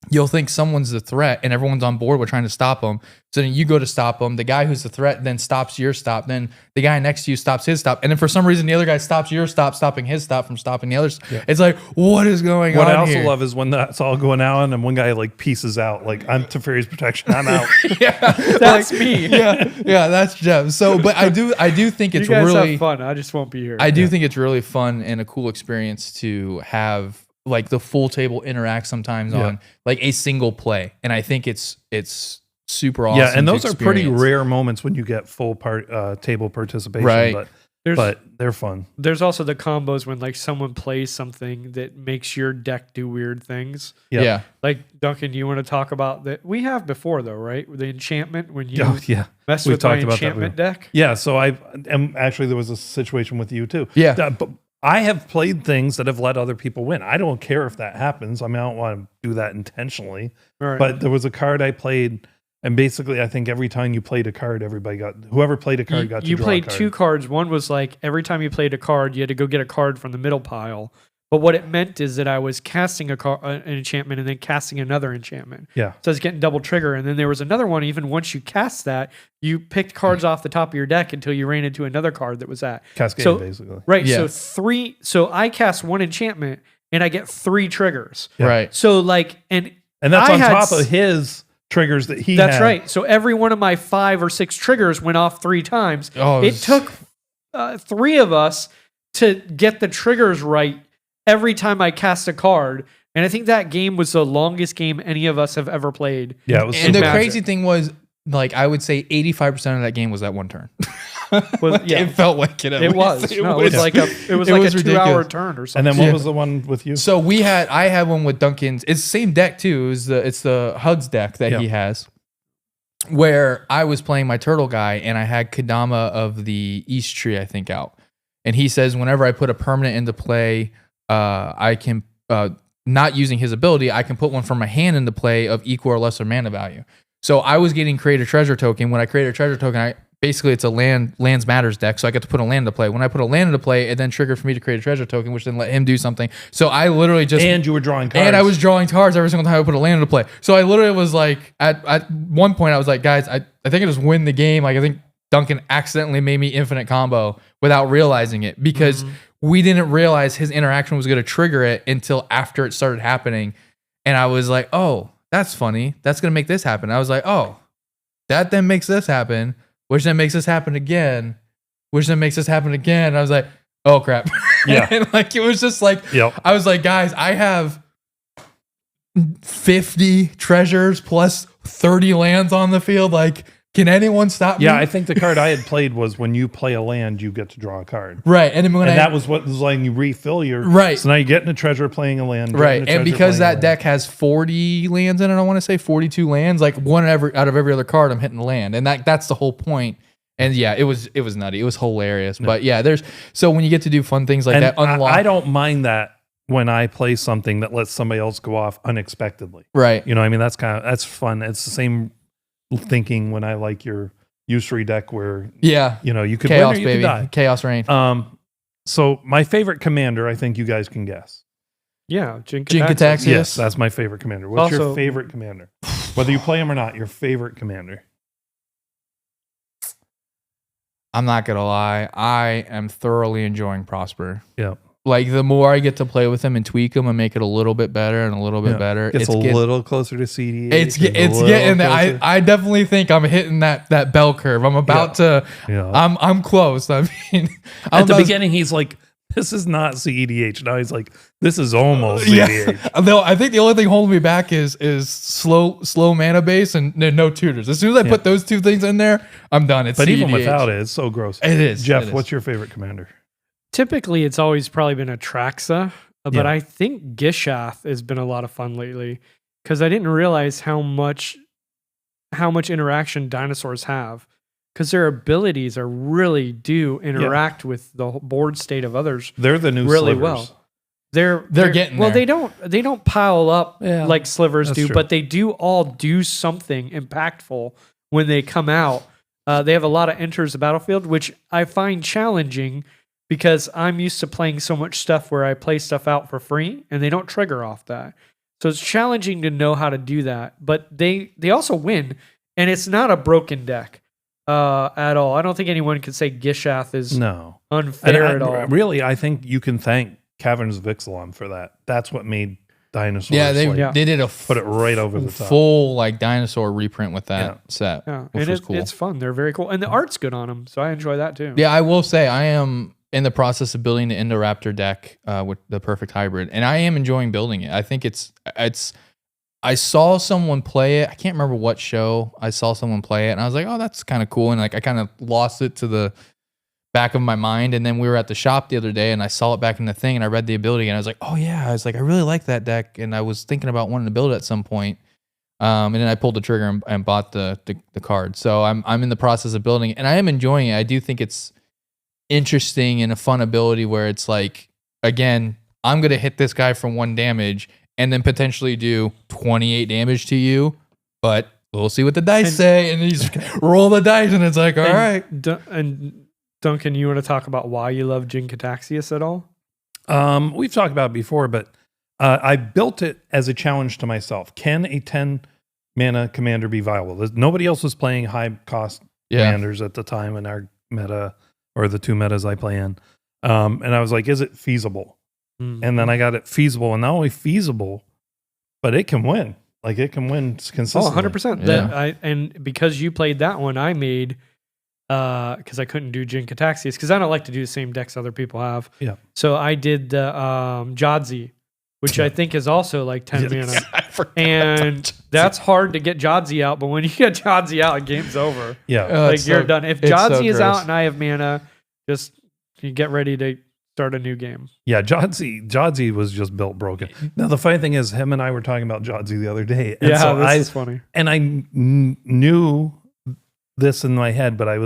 you'll think someone's the threat and everyone's on board with trying to stop them. So then you go to stop them. The guy who's the threat then stops your stop. Then the guy next to you stops his stop. And then for some reason, the other guy stops your stop, stopping his stop from stopping the others. Yeah. It's like, what is going What on I also here? love is when that's all going out and one guy like pieces out. Like, I'm Teferi's protection. I'm out. Yeah, That's me. yeah, that's Jeff. So, but I do think You it's guys really have fun. I just won't be here. I do think it's really fun and a cool experience to have like the full table interact sometimes Yeah. on like a single play. And I think it's super awesome. Yeah, and to those are pretty experience. rare moments when you get full table participation. Right. But they're fun. There's also the combos when like someone plays something that makes your deck do weird things. Yeah. Yeah. Like Duncan, you want to talk about that? We have before though, right? The enchantment when you Oh, yeah. mess We've with my talked about that enchantment before. deck. Yeah, so and actually there was a situation with you too. Yeah. But I have played things that have let other people win. I don't care if that happens. I mean, I don't want to do that intentionally. All right. But there was a card I played, and basically I think every time you played a card, whoever played a card got to you draw played a card. two cards. One was like every time you played a card, you had to go get a card from the middle pile. But what it meant is that I was casting an enchantment and then casting another enchantment. Yeah. So I was getting double trigger. And then there was another one, even once you cast that, you picked cards off the top of your deck until you ran into another card that was that. Cascade, So- basically. Right. Yeah. So I cast one enchantment and I get 3 triggers. Yeah. Right. So like, and And that's I on had top of his triggers that he that's had. right. So every one of my 5 or 6 triggers went off 3 times. Oh, It took 3 of us to get the triggers right every time I cast a card. And I think that game was the longest game any of us have ever played. Yeah, it was And the Magic. crazy thing was, like, I would say 85% of that game was that one turn. Was- yeah. It felt like it. at It least. was. It was like a It was a 2-hour ridiculous. turn or And something. then what Yeah. was the one with you? So I had one with Duncan's. It's the same deck too. It's the Hugs deck that Yeah. he has, where I was playing my turtle guy and I had Kadama of the East Tree, I think, out. And he says whenever I put a permanent into play, I can not using his ability, I can put one from my hand into play of equal or lesser mana value. So I was getting create a treasure token. When I create a treasure token, I basically it's a lands matters deck, so I get to put a land into play. When I put a land into play, it then triggered for me to create a treasure token, which then let him do something. So I literally just And you were drawing cards. and I was drawing cards every single time I put a land into play. So I literally was like, at one point I was like, guys, I think I just win the game. Like I think Duncan accidentally made me infinite combo without realizing it because we didn't realize his interaction was going to trigger it until after it started happening. And I was like, oh, that's funny. That's going to make this happen. I was like, oh, that then makes this happen, which then makes this happen again, which then makes this happen again. And I was like, oh crap. Yeah. And like, it was just like, Yep. I was like, guys, I have 50 treasures plus 30 lands on the field. Like, can anyone stop me? Yeah, I think the card I had played was when you play a land, you get to draw a card. Right. And then when And that was what was letting you refill your... Right. So now you're getting a treasure playing a land. right. getting a And treasure because playing a that deck has 40 lands in it, I want to say 42 lands, like one out of every other card, I'm hitting the land. And that's the whole point. And yeah, it was nutty. It was hilarious. But yeah, so when you get to do fun things like and that, unlock. I don't mind that when I play something that lets somebody else go off unexpectedly. Right. You know what I mean? That's fun. It's the same thinking when I like your usury deck where, Yeah. you know, you could Chaos, win or you baby. could die. Chaos reign. So my favorite commander, I think you guys can guess. Yeah, Jink Jinkataxias. Yes, that's my favorite commander. What's your Also- favorite commander? Whether you play him or not, your favorite commander. I'm not going to lie. I am thoroughly enjoying Prosper. Yeah. Like the more I get to play with him and tweak him and make it a little bit better and a little bit Yeah. better, It's a little closer to CDH. It's getting there. I definitely think I'm hitting that bell curve. I'm about to. Yeah. I'm close. I mean, At the beginning, he's like, this is not CEDH. Now he's like, this is almost CEDH. Yeah. No, I think the only thing holding me back is slow mana base and no tutors. As soon as I put those two things in there, I'm done. It's But even CEDH. without it, it's so gross. It is. Jeff, It is. what's your favorite commander? Typically, it's always probably been a Traxa, but Yeah. I think Gishath has been a lot of fun lately because I didn't realize how much interaction dinosaurs have because their abilities are really do interact with the whole board state of others They're the new really slivers. well. They're getting well. there. They don't pile up Yeah, like slivers that's do, true. but they do all do something impactful when they come out. They have a lot of enters the battlefield, which I find challenging because I'm used to playing so much stuff where I play stuff out for free and they don't trigger off that. So it's challenging to know how to do that. But they also win, and it's not a broken deck at all. I don't think anyone could say Gishath is No. unfair at all. Really, I think you can thank Caverns of Ixalan for that. That's what made dinosaurs. Yeah, they like, did a put it right over the top. full like dinosaur reprint with that Yeah. set, Yeah, which and was cool. it's fun. They're very cool, and the art's good on them, so I enjoy that too. Yeah, I will say I am in the process of building the Indoraptor deck with the perfect hybrid, and I am enjoying building it. I think it's. I saw someone play it. I can't remember what show I saw someone play it, and I was like, "Oh, that's kind of cool." And like, I kind of lost it to the back of my mind. And then we were at the shop the other day, and I saw it back in the thing, and I read the ability, and I was like, "Oh yeah!" I was like, "I really like that deck," and I was thinking about wanting to build it at some point. And then I pulled the trigger and bought the card. So I'm in the process of building it, and I am enjoying it. I do think it's interesting and a fun ability where it's like, again, I'm gonna hit this guy for 1 damage and then potentially do 28 damage to you, but we'll see what the dice say. And you just roll the dice, and it's like, all right. And Duncan, you want to talk about why you love Jinkataxias at all? We've talked about it before, but I built it as a challenge to myself. Can a 10 mana commander be viable? Nobody else was playing high cost commanders at the time in our meta, or the 2 metas I play in. And I was like, is it feasible? And then I got it feasible, and not only feasible, but it can win. Like, it can win consistently. 100%. Yeah. And because you played that one, I made because I couldn't do Jinkataxias because I don't like to do the same decks other people have. Yeah. So I did the Jadzi, which I think is also like 10 mana. And that's hard to get Jadzi out, but when you get Jadzi out, game's over. Yeah. Like, you're done. If it's so Jadzi is gross. out and I have mana, just you get ready to start a new game. Yeah, Jadzi was just built broken. Now, the funny thing is, him and I were talking about Jadzi the other day. And so this is funny. And I knew this in my head, but I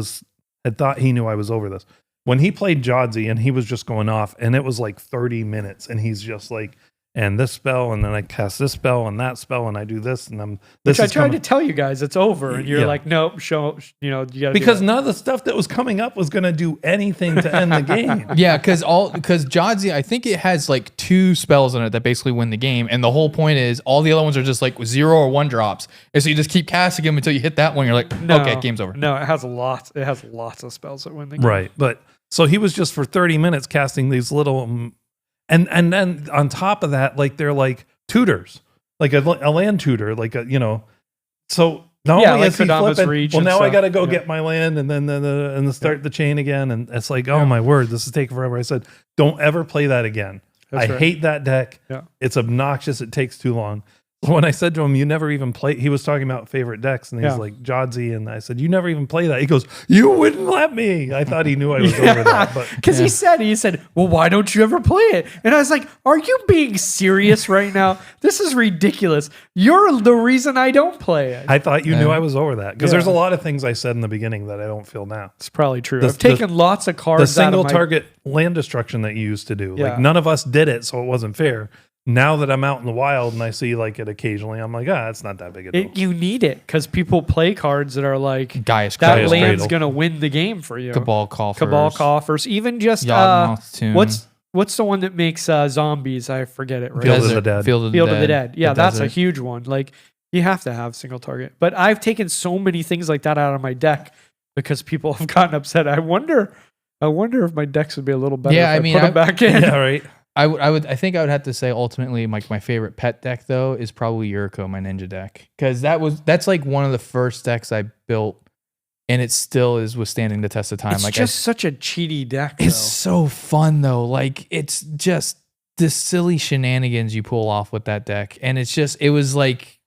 thought he knew I was over this. When he played Jadzi and he was just going off, and it was like 30 minutes, and he's just like, and this spell, and then I cast this spell and that spell, and I do this, and I'm this. Which I is tried coming. to tell you guys it's over, and you're Yeah. like, nope, you got to Because none of the stuff that was coming up was going to do anything to end the game. Yeah, because Jodzi, I think it has like 2 spells in it that basically win the game, and the whole point is all the other ones are just like 0 or 1 drops, and so you just keep casting them until you hit that one. You're like, okay, game's over. No, it has lots of spells that win the game. Right. But so he was just for 30 minutes casting these little, and then on top of that, like they're like tutors, like a land tutor, like a, so not Yeah, only like is he Kodama's flipping, Reach well, and now I stuff. got to go Yeah. get my land and then start the chain again. And it's like, oh my word, this is taking forever. I said, don't ever play that again. That's I right. hate that deck. Yeah. It's obnoxious. It takes too long. When I said to him, you never even play, he was talking about favorite decks, and he's Yeah. like, Jodzi, and I said, you never even play that. He goes, you wouldn't let me. I thought he knew I was over that. But Because he said, well, why don't you ever play it? And I was like, are you being serious right now? This is ridiculous. You're the reason I don't play it. I thought you knew I was over that. Because Yeah. there's a lot of things I said in the beginning that I don't feel now. It's probably true. The- I've taken lots of cards The out single of my, target land destruction that you used to do. Yeah. Like none of us did it, so it wasn't fair. Now that I'm out in the wild and I see like it occasionally, I'm like, it's not that big a deal. You need it because people play cards that are like, Gaia's that Gaia's land's Cradle. going to win the game for you. Cabal Coffers. Cabal Coffers. Even just, Yawgmoth's Tomb. what's the one that makes zombies? I forget it. Right? Field of the Dead. Field of the Field Dead. of the Dead. Yeah, The that's a desert. huge one. Like you have to have single target. But I've taken so many things like that out of my deck because people have gotten upset. I wonder if my decks would be a little better Yeah, if I mean, put them back in. Yeah, right. I think I would have to say ultimately like my favorite pet deck though is probably Yuriko, my ninja deck, because that's like one of the first decks I built, and it still is withstanding the test of time. It's like just such a cheaty deck. it's though. so fun though. Like it's just the silly shenanigans you pull off with that deck, and it was like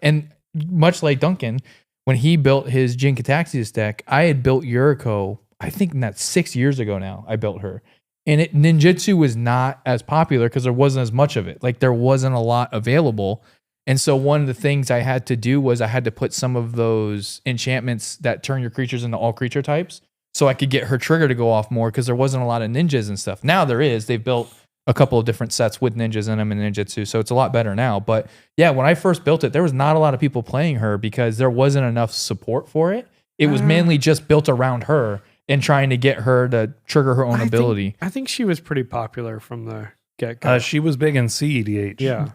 and much like Duncan when he built his Jin Kataxias deck, I had built Yuriko. I think that's 6 years ago now. I built her. And ninjutsu was not as popular because there wasn't as much of it. Like there wasn't a lot available. And so one of the things I had to do was I had to put some of those enchantments that turn your creatures into all creature types so I could get her trigger to go off more because there wasn't a lot of ninjas and stuff. Now there is. They've built a couple of different sets with ninjas in them and ninjutsu. So it's a lot better now. But yeah, when I first built it, there was not a lot of people playing her because there wasn't enough support for it. It was mainly just built around her and trying to get her to trigger her own ability. I think she was pretty popular from the get go. She was big in CEDH. Yeah.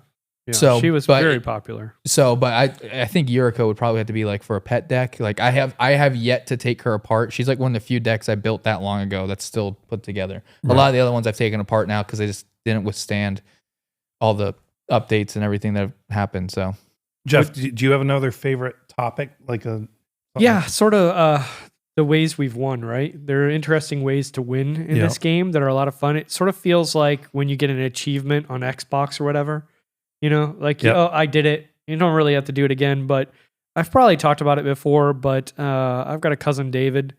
So, she was but- very popular. So, but I think Yuriko would probably have to be like for a pet deck. Like I have yet to take her apart. She's like one of the few decks I built that long ago that's still put together. A lot of the other ones I've taken apart now because they just didn't withstand all the updates and everything that have happened. So Jeff, do you have another favorite topic? Like a Yeah, sort of the ways we've won, right? There are interesting ways to win in Yeah. this game that are a lot of fun. It sort of feels like when you get an achievement on Xbox or whatever, like, Yep. I did it. You don't really have to do it again, but I've probably talked about it before, but I've got a cousin, David,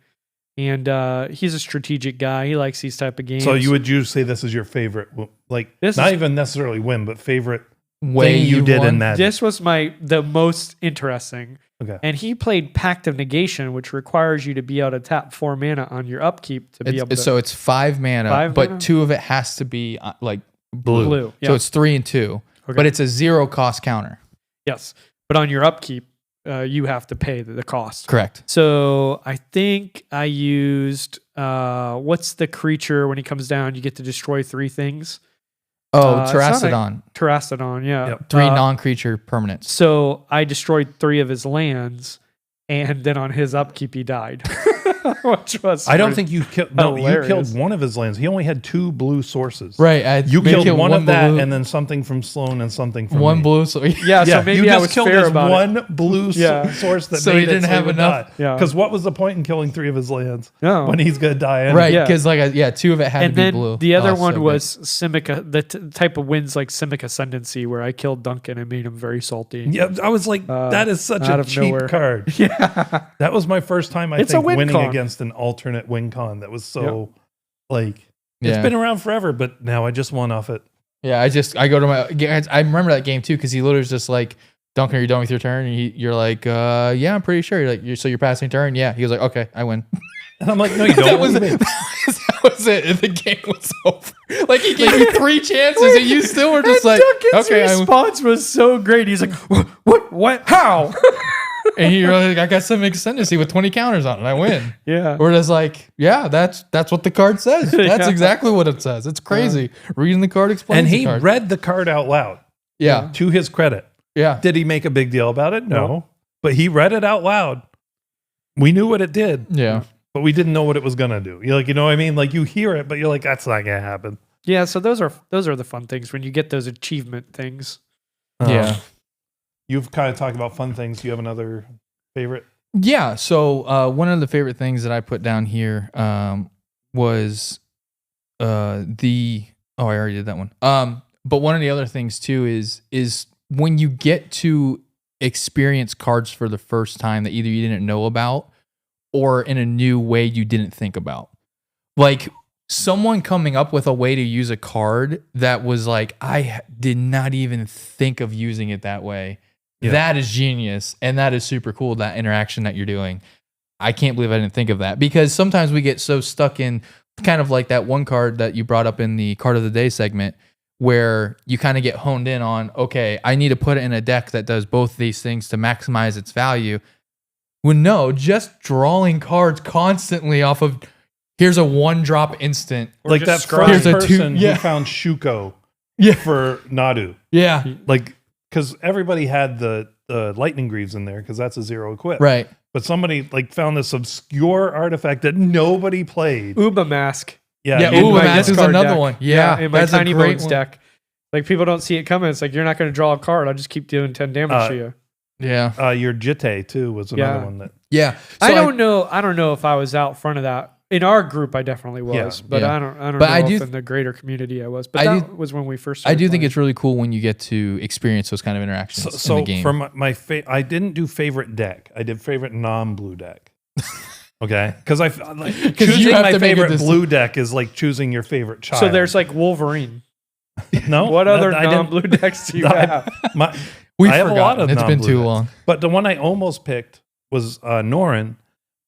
and he's a strategic guy. He likes these type of games. So you say this is your favorite, like This not is- even necessarily win, but favorite way thing you did won. in that. This was the most interesting. Okay. And he played Pact of Negation, which requires you to be able to tap 4 mana on your upkeep to be able to. So it's 5 mana, 5 but mana? 2 of it has to be like blue. Blue, yeah. So it's 3 and 2, Okay. but it's a 0 cost counter. Yes, but on your upkeep, you have to pay the cost. Correct. So I think I used what's the creature when he comes down? You get to destroy 3 things. Oh, it's not Terrastodon. Terrastodon, yeah. Yep. 3 non-creature permanents. So I destroyed 3 of his lands, and then on his upkeep he died, which was I don't pretty- think you killed. No, you hilarious. killed one of his lands. He only had 2 blue sources. Right. You maybe killed one of that, blue- and then something from Sloan and something from one me. blue. So Yeah, so maybe you I just was killed fair his about it. one blue Yeah. source that So made he didn't have enough. Yeah. Because what was the point in killing 3 of his lands No. when he's gonna die? Anyway? Right, Yeah. because 2 of it had And to be then blue. the other Oh, one so good. was Simic, the type of wins like Simic Ascendancy, where I killed Duncan and made him very salty. Yeah, I was like, that is such out a of cheap nowhere. card. Yeah. That was my first time, I It's a think, win winning con. against an alternate win con that was so, like, Yeah. it's been around forever, but now I just won off it. Yeah, I go to my. I remember that game too because he literally was just like, Duncan, are you done with your turn? And you're like, yeah, I'm pretty sure. You're like, so you're passing turn? Yeah. He was like, okay, I win. And I'm like, no, you don't. that What was do you mean? that was it. And the game was over. Like he gave you 3 chances, and you still were just And like, Duncan's okay. response was so great. He's like, what, how? And you're like, I got some ascendancy with 20 counters on it. I win. Yeah. We're just like, yeah, that's what the card says. That's Yeah. exactly what it says. It's crazy. Reading the card explains And the he card. read the card out loud. Yeah. To his credit. Yeah. Did he make a big deal about it? No. But he read it out loud. We knew what it did. Yeah. But we didn't know what it was gonna do. You're like, you know what I mean? Like you hear it, but you're like, that's not gonna happen. Yeah, so those are the fun things when you get those achievement things. Yeah. You've kind of talked about fun things. Do you have another favorite? Yeah. So one of the favorite things that I put down here was I already did that one. But one of the other things too is when you get to experience cards for the first time that either you didn't know about or in a new way you didn't think about. Like someone coming up with a way to use a card that was like, I did not even think of using it that way. Yeah. That is genius. And that is super cool, that interaction that you're doing. I can't believe I didn't think of that, because sometimes we get so stuck in kind of like that one card that you brought up in the card of the day segment, where you kind of get honed in on, okay, I need to put it in a deck that does both these things to maximize its value. Well, no, just drawing cards constantly off of, here's a 1-drop instant. Or Like that just scrying. first Here's a two- person yeah. who found Shuko Yeah. for Nadu. Yeah. Like, because everybody had the lightning greaves in there because that's a 0 equip. Right. But somebody like found this obscure artifact that nobody played. Uba Mask. Yeah. in Ooh, my Mask is discard another deck. one. Yeah. in my that's a Tiny great Bones one. deck. Like people don't see it coming. It's like you're not going to draw a card. I'll just keep doing 10 damage to you. Yeah. Your Jite too was another Yeah. one that. Yeah. I So don't know. I don't know if I was out front of that. In our group, I definitely was, Yeah. but Yeah. I don't But know I do if in the greater community I was. But I that was when we first. I started do think playing. it's really cool when you get to experience those kind of interactions So in the game. for my I didn't do favorite deck. I did favorite non-blue deck. Okay, because like choosing you have my to make a favorite decision. blue deck is like choosing your favorite child. So there's like Wolverine. no. What other I didn't- non-blue decks do you I- have? my- We've I have a lot forgotten. of It's been non-blue too decks. long. But the one I almost picked was Norin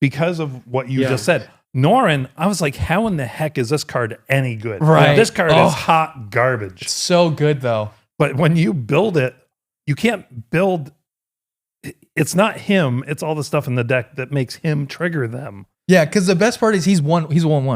because of what you Yeah. just said. Norin, I was like, how in the heck is this card any good? Right. This card Oh. is hot garbage. So good though. But when you build it, you can't build. It's not him. It's all the stuff in the deck that makes him trigger them. Yeah, because the best part is he's 1-1,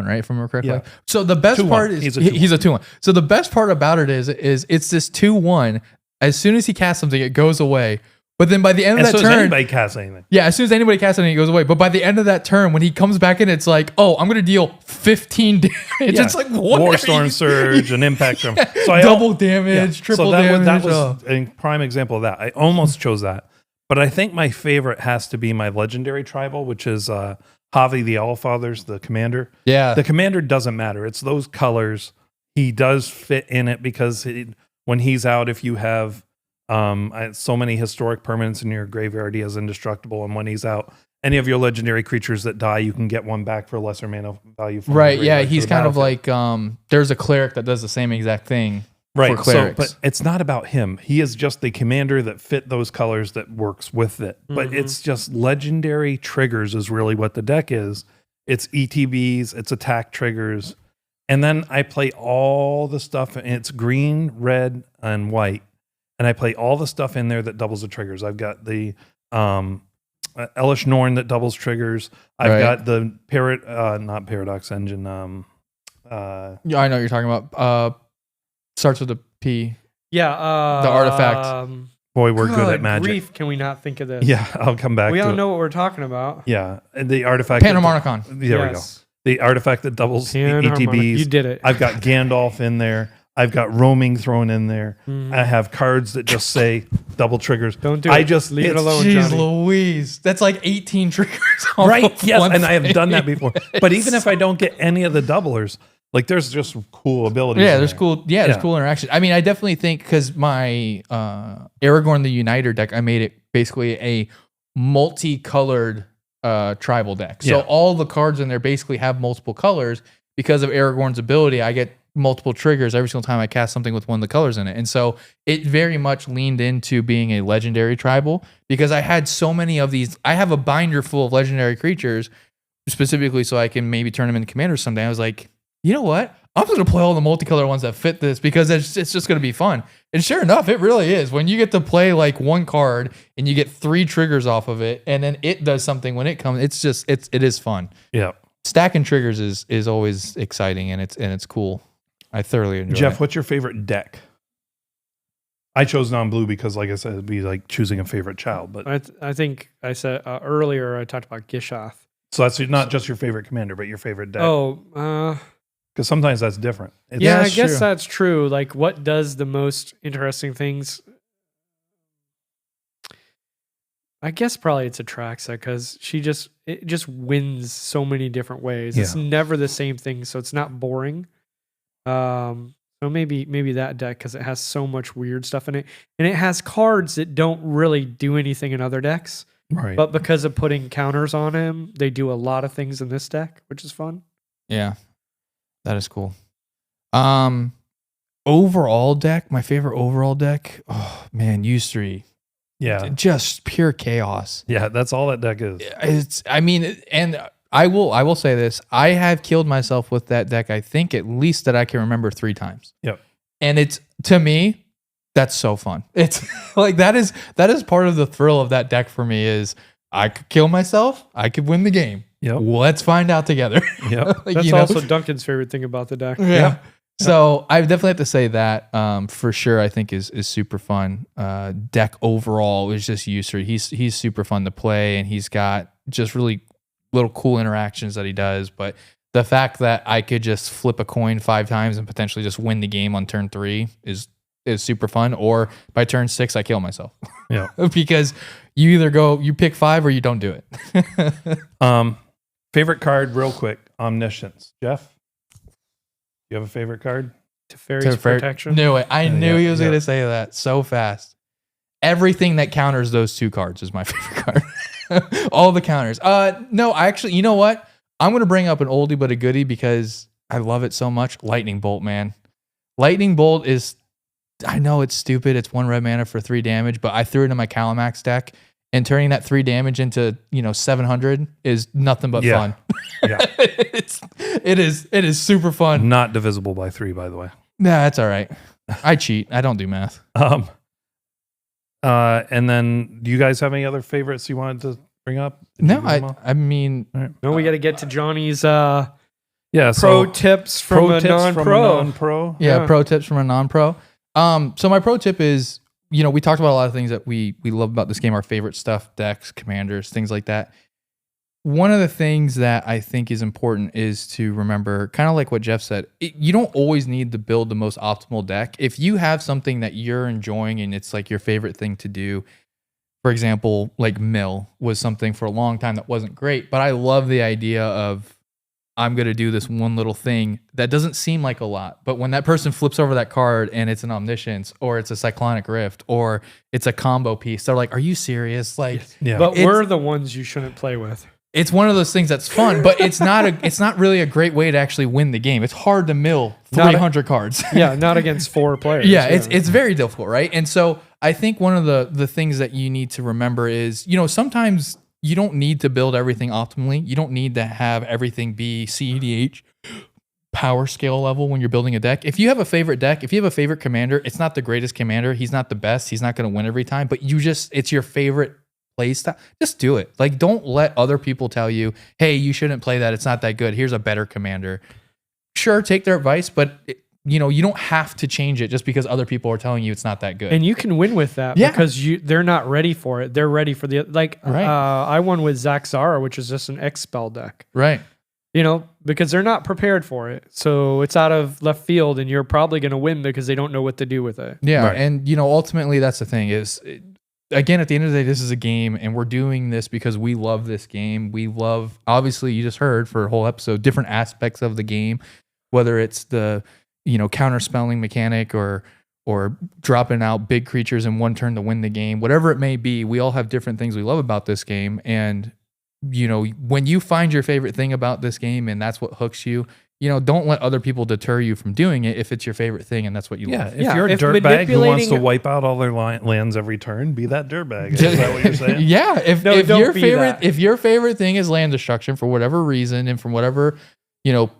right? If I remember correctly. Yeah. So the best 2-1. part is He's a he's a 2-1. So the best part about it is it's this 2-1. As soon as he casts something, it goes away. But then by the end of And that so does turn, anybody cast anything. yeah, as soon as anybody casts something, it goes away. But by the end of that turn, when he comes back in, it's like, oh, I'm gonna deal 15 damage. Yeah. It's like what? War are Storm you- Surge and Impact Storm. So I double damage, triple so that damage. that was oh. a prime example of that. I almost chose that, but I think my favorite has to be my legendary tribal, which is Javi the Allfathers, the commander. Yeah, The commander doesn't matter. It's those colors. He does fit in it because when he's out, if you have so many historic permanents in your graveyard, he is indestructible. And when he's out, any of your legendary creatures that die, you can get one back for lesser mana value. From the right. Yeah, graveyard to he's the kind of battlefield. like there's a cleric that does the same exact thing. Right. For clerics. but it's not about him. He is just the commander that fit those colors that works with it. But it's just legendary triggers is really what the deck is. It's ETBs, it's attack triggers. And then I play all the stuff, and it's green, red, and white. And I play all the stuff in there that doubles the triggers. I've got the Elish Norn that doubles triggers. I've Right. got the not Paradox Engine. Yeah, I know what you're talking about. Starts with a P. Yeah. The artifact. Boy, we're good at magic. Grief, can we not think of this? Yeah, I'll come back We to all it. know what we're talking about. Yeah, and the artifact. Panharmonicon. There we go. Yes. The artifact that doubles the Panharmonic. ETBs. You did it. I've got Gandalf in there. I've got roaming thrown in there. I have cards that just say double triggers. Don't do I it. just Leave it it's- alone, Jeez Johnny. Louise. That's like 18 triggers. off Right? of Yes, one and I have done that thing. before. But even if I don't get any of the doublers, like there's just cool abilities. Yeah, in there's there. cool. Yeah, there's Yeah. cool interaction. I mean, I definitely think because my Aragorn the Uniter deck, I made it basically a multicolored tribal deck. So Yeah. all the cards in there basically have multiple colors because of Aragorn's ability. I get multiple triggers every single time I cast something with one of the colors in it, and so it very much leaned into being a legendary tribal because I had so many of these. I have a binder full of legendary creatures specifically so I can maybe turn them into commanders someday. I was like, you know what? I'm going to play all the multicolor ones that fit this because it's just going to be fun. And sure enough, it really is. When you get to play like one card and you get 3 triggers off of it, and then it does something when it comes, it is fun. Yeah. Stacking triggers is always exciting and it's cool. I thoroughly enjoy Jeff, it. what's your favorite deck? I chose non-blue because, like I said, it'd be like choosing a favorite child. But I think I said earlier I talked about Gishoth. so that's not just your favorite commander, but your favorite deck. Oh, Because sometimes that's different. It's- yeah, I that's guess true. that's true. Like, what does the most interesting things? I guess probably it's Atraxa because it just wins so many different ways. It's never the same thing, so it's not boring. So maybe that deck because it has so much weird stuff in it, and it has cards that don't really do anything in other decks. Right. But because of putting counters on him, they do a lot of things in this deck, which is fun. Yeah, that is cool. Overall deck, my favorite overall deck. Oh man, U3. yeah. Just pure chaos. Yeah. That's all that deck is. I will say this. I have killed myself with that deck, I think at least that I can remember 3 times. Yep. And it's, to me, that's so fun. It's like that is part of the thrill of that deck for me is I could kill myself, I could win the game. Yep. Let's find out together. Yep. Like, That's you know? also Duncan's favorite thing about the deck. Yeah. So I definitely have to say that for sure. I think is super fun. Deck overall is just user. He's super fun to play, and he's got just really little cool interactions that he does. But the fact that I could just flip a coin 5 times and potentially just win the game on turn 3 is super fun. Or by turn 6, I kill myself. Yeah. Because you either you pick 5 or you don't do it. Favorite card, real quick. Omniscience. Jeff, you have a favorite card? Teferi's Protection. Knew it. I knew yeah, he was yeah. going to say that so fast. Everything that counters those 2 cards is my favorite card. All the counters. No, actually, you know what? I'm going to bring up an oldie but a goodie because I love it so much. Lightning Bolt, man. Lightning Bolt is, I know it's stupid. It's 1 red mana for 3 damage, but I threw it in my Calamax deck, and turning that 3 damage into 700 is nothing but fun. Yeah. It is super fun. Not divisible by 3, by the way. Nah, that's all right. I cheat. I don't do math. And then, do you guys have any other favorites you wanted to bring up? Did No, you do them all? I mean, No, we got to get to Johnny's Yeah. pro So tips from a non-pro. non-pro. yeah, Yeah. pro tips from a non-pro. So my pro tip is, we talked about a lot of things that we love about this game, our favorite stuff, decks, commanders, things like that. One of the things that I think is important is to remember, kind of like what Jeff said, you don't always need to build the most optimal deck. If you have something that you're enjoying and it's like your favorite thing to do, for example, like Mill was something for a long time that wasn't great, but I love the idea of I'm going to do this one little thing that doesn't seem like a lot. But when that person flips over that card and it's an Omniscience or it's a Cyclonic Rift or it's a combo piece, they're like, are you serious? Like, Yeah. But It's- we're the ones you shouldn't play with. it's one of those things that's fun, but it's not really a great way to actually win the game. It's hard to mill Not a- 300 cards. Yeah, not against 4 players. Yeah, it's very difficult, right? And so I think one of the things that you need to remember is, sometimes you don't need to build everything optimally. You don't need to have everything be CEDH power scale level when you're building a deck. If you have a favorite deck, if you have a favorite commander, it's not the greatest commander. He's not the best. He's not going to win every time, but it's your favorite play style. Just do it. Like, don't let other people tell you, hey, you shouldn't play that. It's not that good. Here's a better commander. Sure, take their advice, but you don't have to change it just because other people are telling you it's not that good. And you can win with that Yeah. because they're not ready for it. They're ready for the Right. I won with Zaxara, which is just an X-Spell deck. right. Because they're not prepared for it. So it's out of left field, and you're probably going to win because they don't know what to do with it. Yeah, Right. and ultimately that's the thing is, again, at the end of the day, this is a game, and we're doing this because we love this game. We love, obviously, you just heard for a whole episode, different aspects of the game, whether it's the counterspelling mechanic or dropping out big creatures in one turn to win the game, whatever it may be. We all have different things we love about this game, and when you find your favorite thing about this game and that's what hooks you, don't let other people deter you from doing it if it's your favorite thing and that's what you Yeah, love. if Yeah, you're a if dirtbag who wants to manipulating- wipe out all their lands every turn, be that dirtbag. Is that what you're saying? Yeah, if No, don't your be favorite that. if your favorite thing is land destruction for whatever reason and from whatever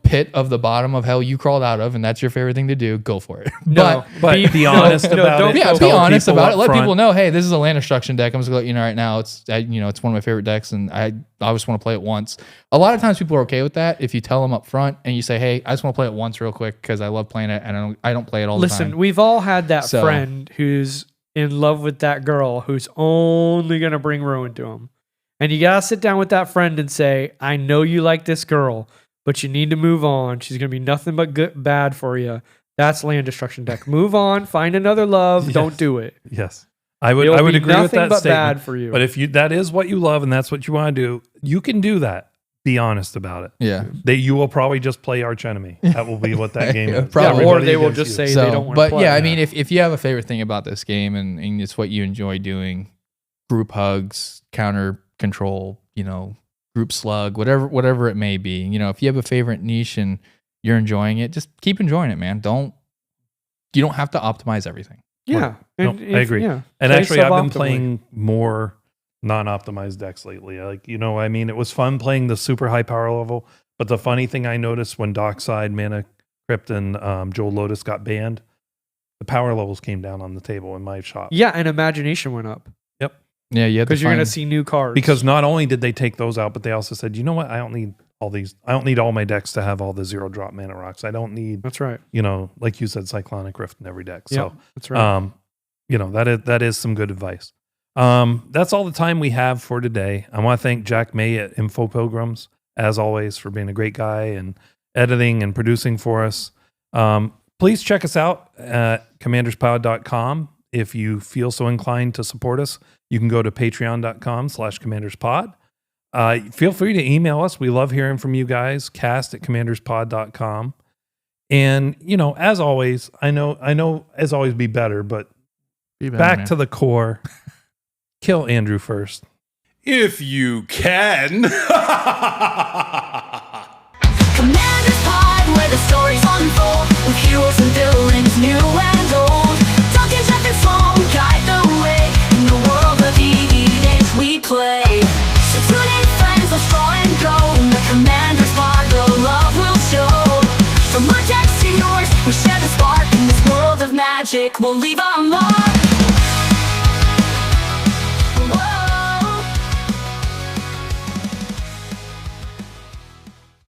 pit of the bottom of hell you crawled out of, and that's your favorite thing to do, go for it. No, But be honest about don't it. Yeah, be Tell honest people about it. up Let front. people know, hey, this is a land destruction deck. I'm just gonna let you know right now. It's it's one of my favorite decks, and I just want to play it once. A lot of times people are okay with that if you tell them up front and you say, hey, I just want to play it once real quick because I love playing it and I don't play it all the Listen, time. we've all had that So- friend who's in love with that girl who's only gonna bring ruin to him, and you gotta sit down with that friend and say, I know you like this girl, but you need to move on. She's gonna be nothing but good, bad for you. That's land destruction deck. Move on, find another love. Yes. Don't do it. Yes. I would It'll be agree with nothing that but statement. bad for you. But if that is what you love and that's what you want to do, you can do that. Be honest about it. Yeah. You will probably just play arch enemy. That will be what that game is. Probably. or Everybody they will against just you. say they don't want to But play. yeah, I mean, if you have a favorite thing about this game and it's what you enjoy doing, group hugs, counter control, group slug, whatever it may be, if you have a favorite niche and you're enjoying it, just keep enjoying it, man. You don't have to optimize everything. yeah, No, and I agree. Yeah, And play actually, I've been suboptimally. playing more non-optimized decks lately. It was fun playing the super high power level. But the funny thing I noticed when Dockside, Mana Crypt, and Joel Lotus got banned, the power levels came down on the table in my shop. Yeah, and imagination went up Yeah, you have to because you're gonna find- see new cards. Because not only did they take those out, but they also said, you know what? I don't need all these. I don't need all my decks to have all the 0-drop mana rocks. I don't need, that's right. like you said, Cyclonic Rift in every deck. Yeah, So, that's right. that is some good advice. That's all the time we have for today. I want to thank Jack May at Info Pilgrims, as always, for being a great guy and editing and producing for us. Please check us out at commanderspod.com. If you feel so inclined to support us, you can go to patreon.com/commanderspod. Feel free to email us. We love hearing from you guys. cast@commanderspod.com. And, as always, I know as always be better, but Be better, back man. to the core. Kill Andrew first. If you can. Commander's Pod, where the stories unfold, with heroes and villains, new and old. Duncan, Jeff, and Sloan guide the way in the world of E-Age we play. So tune in, friends, let's draw and go. In the Commander's Pod, the love will show. From our decks to yours, we share the spark. In this world of magic, we'll leave a mark.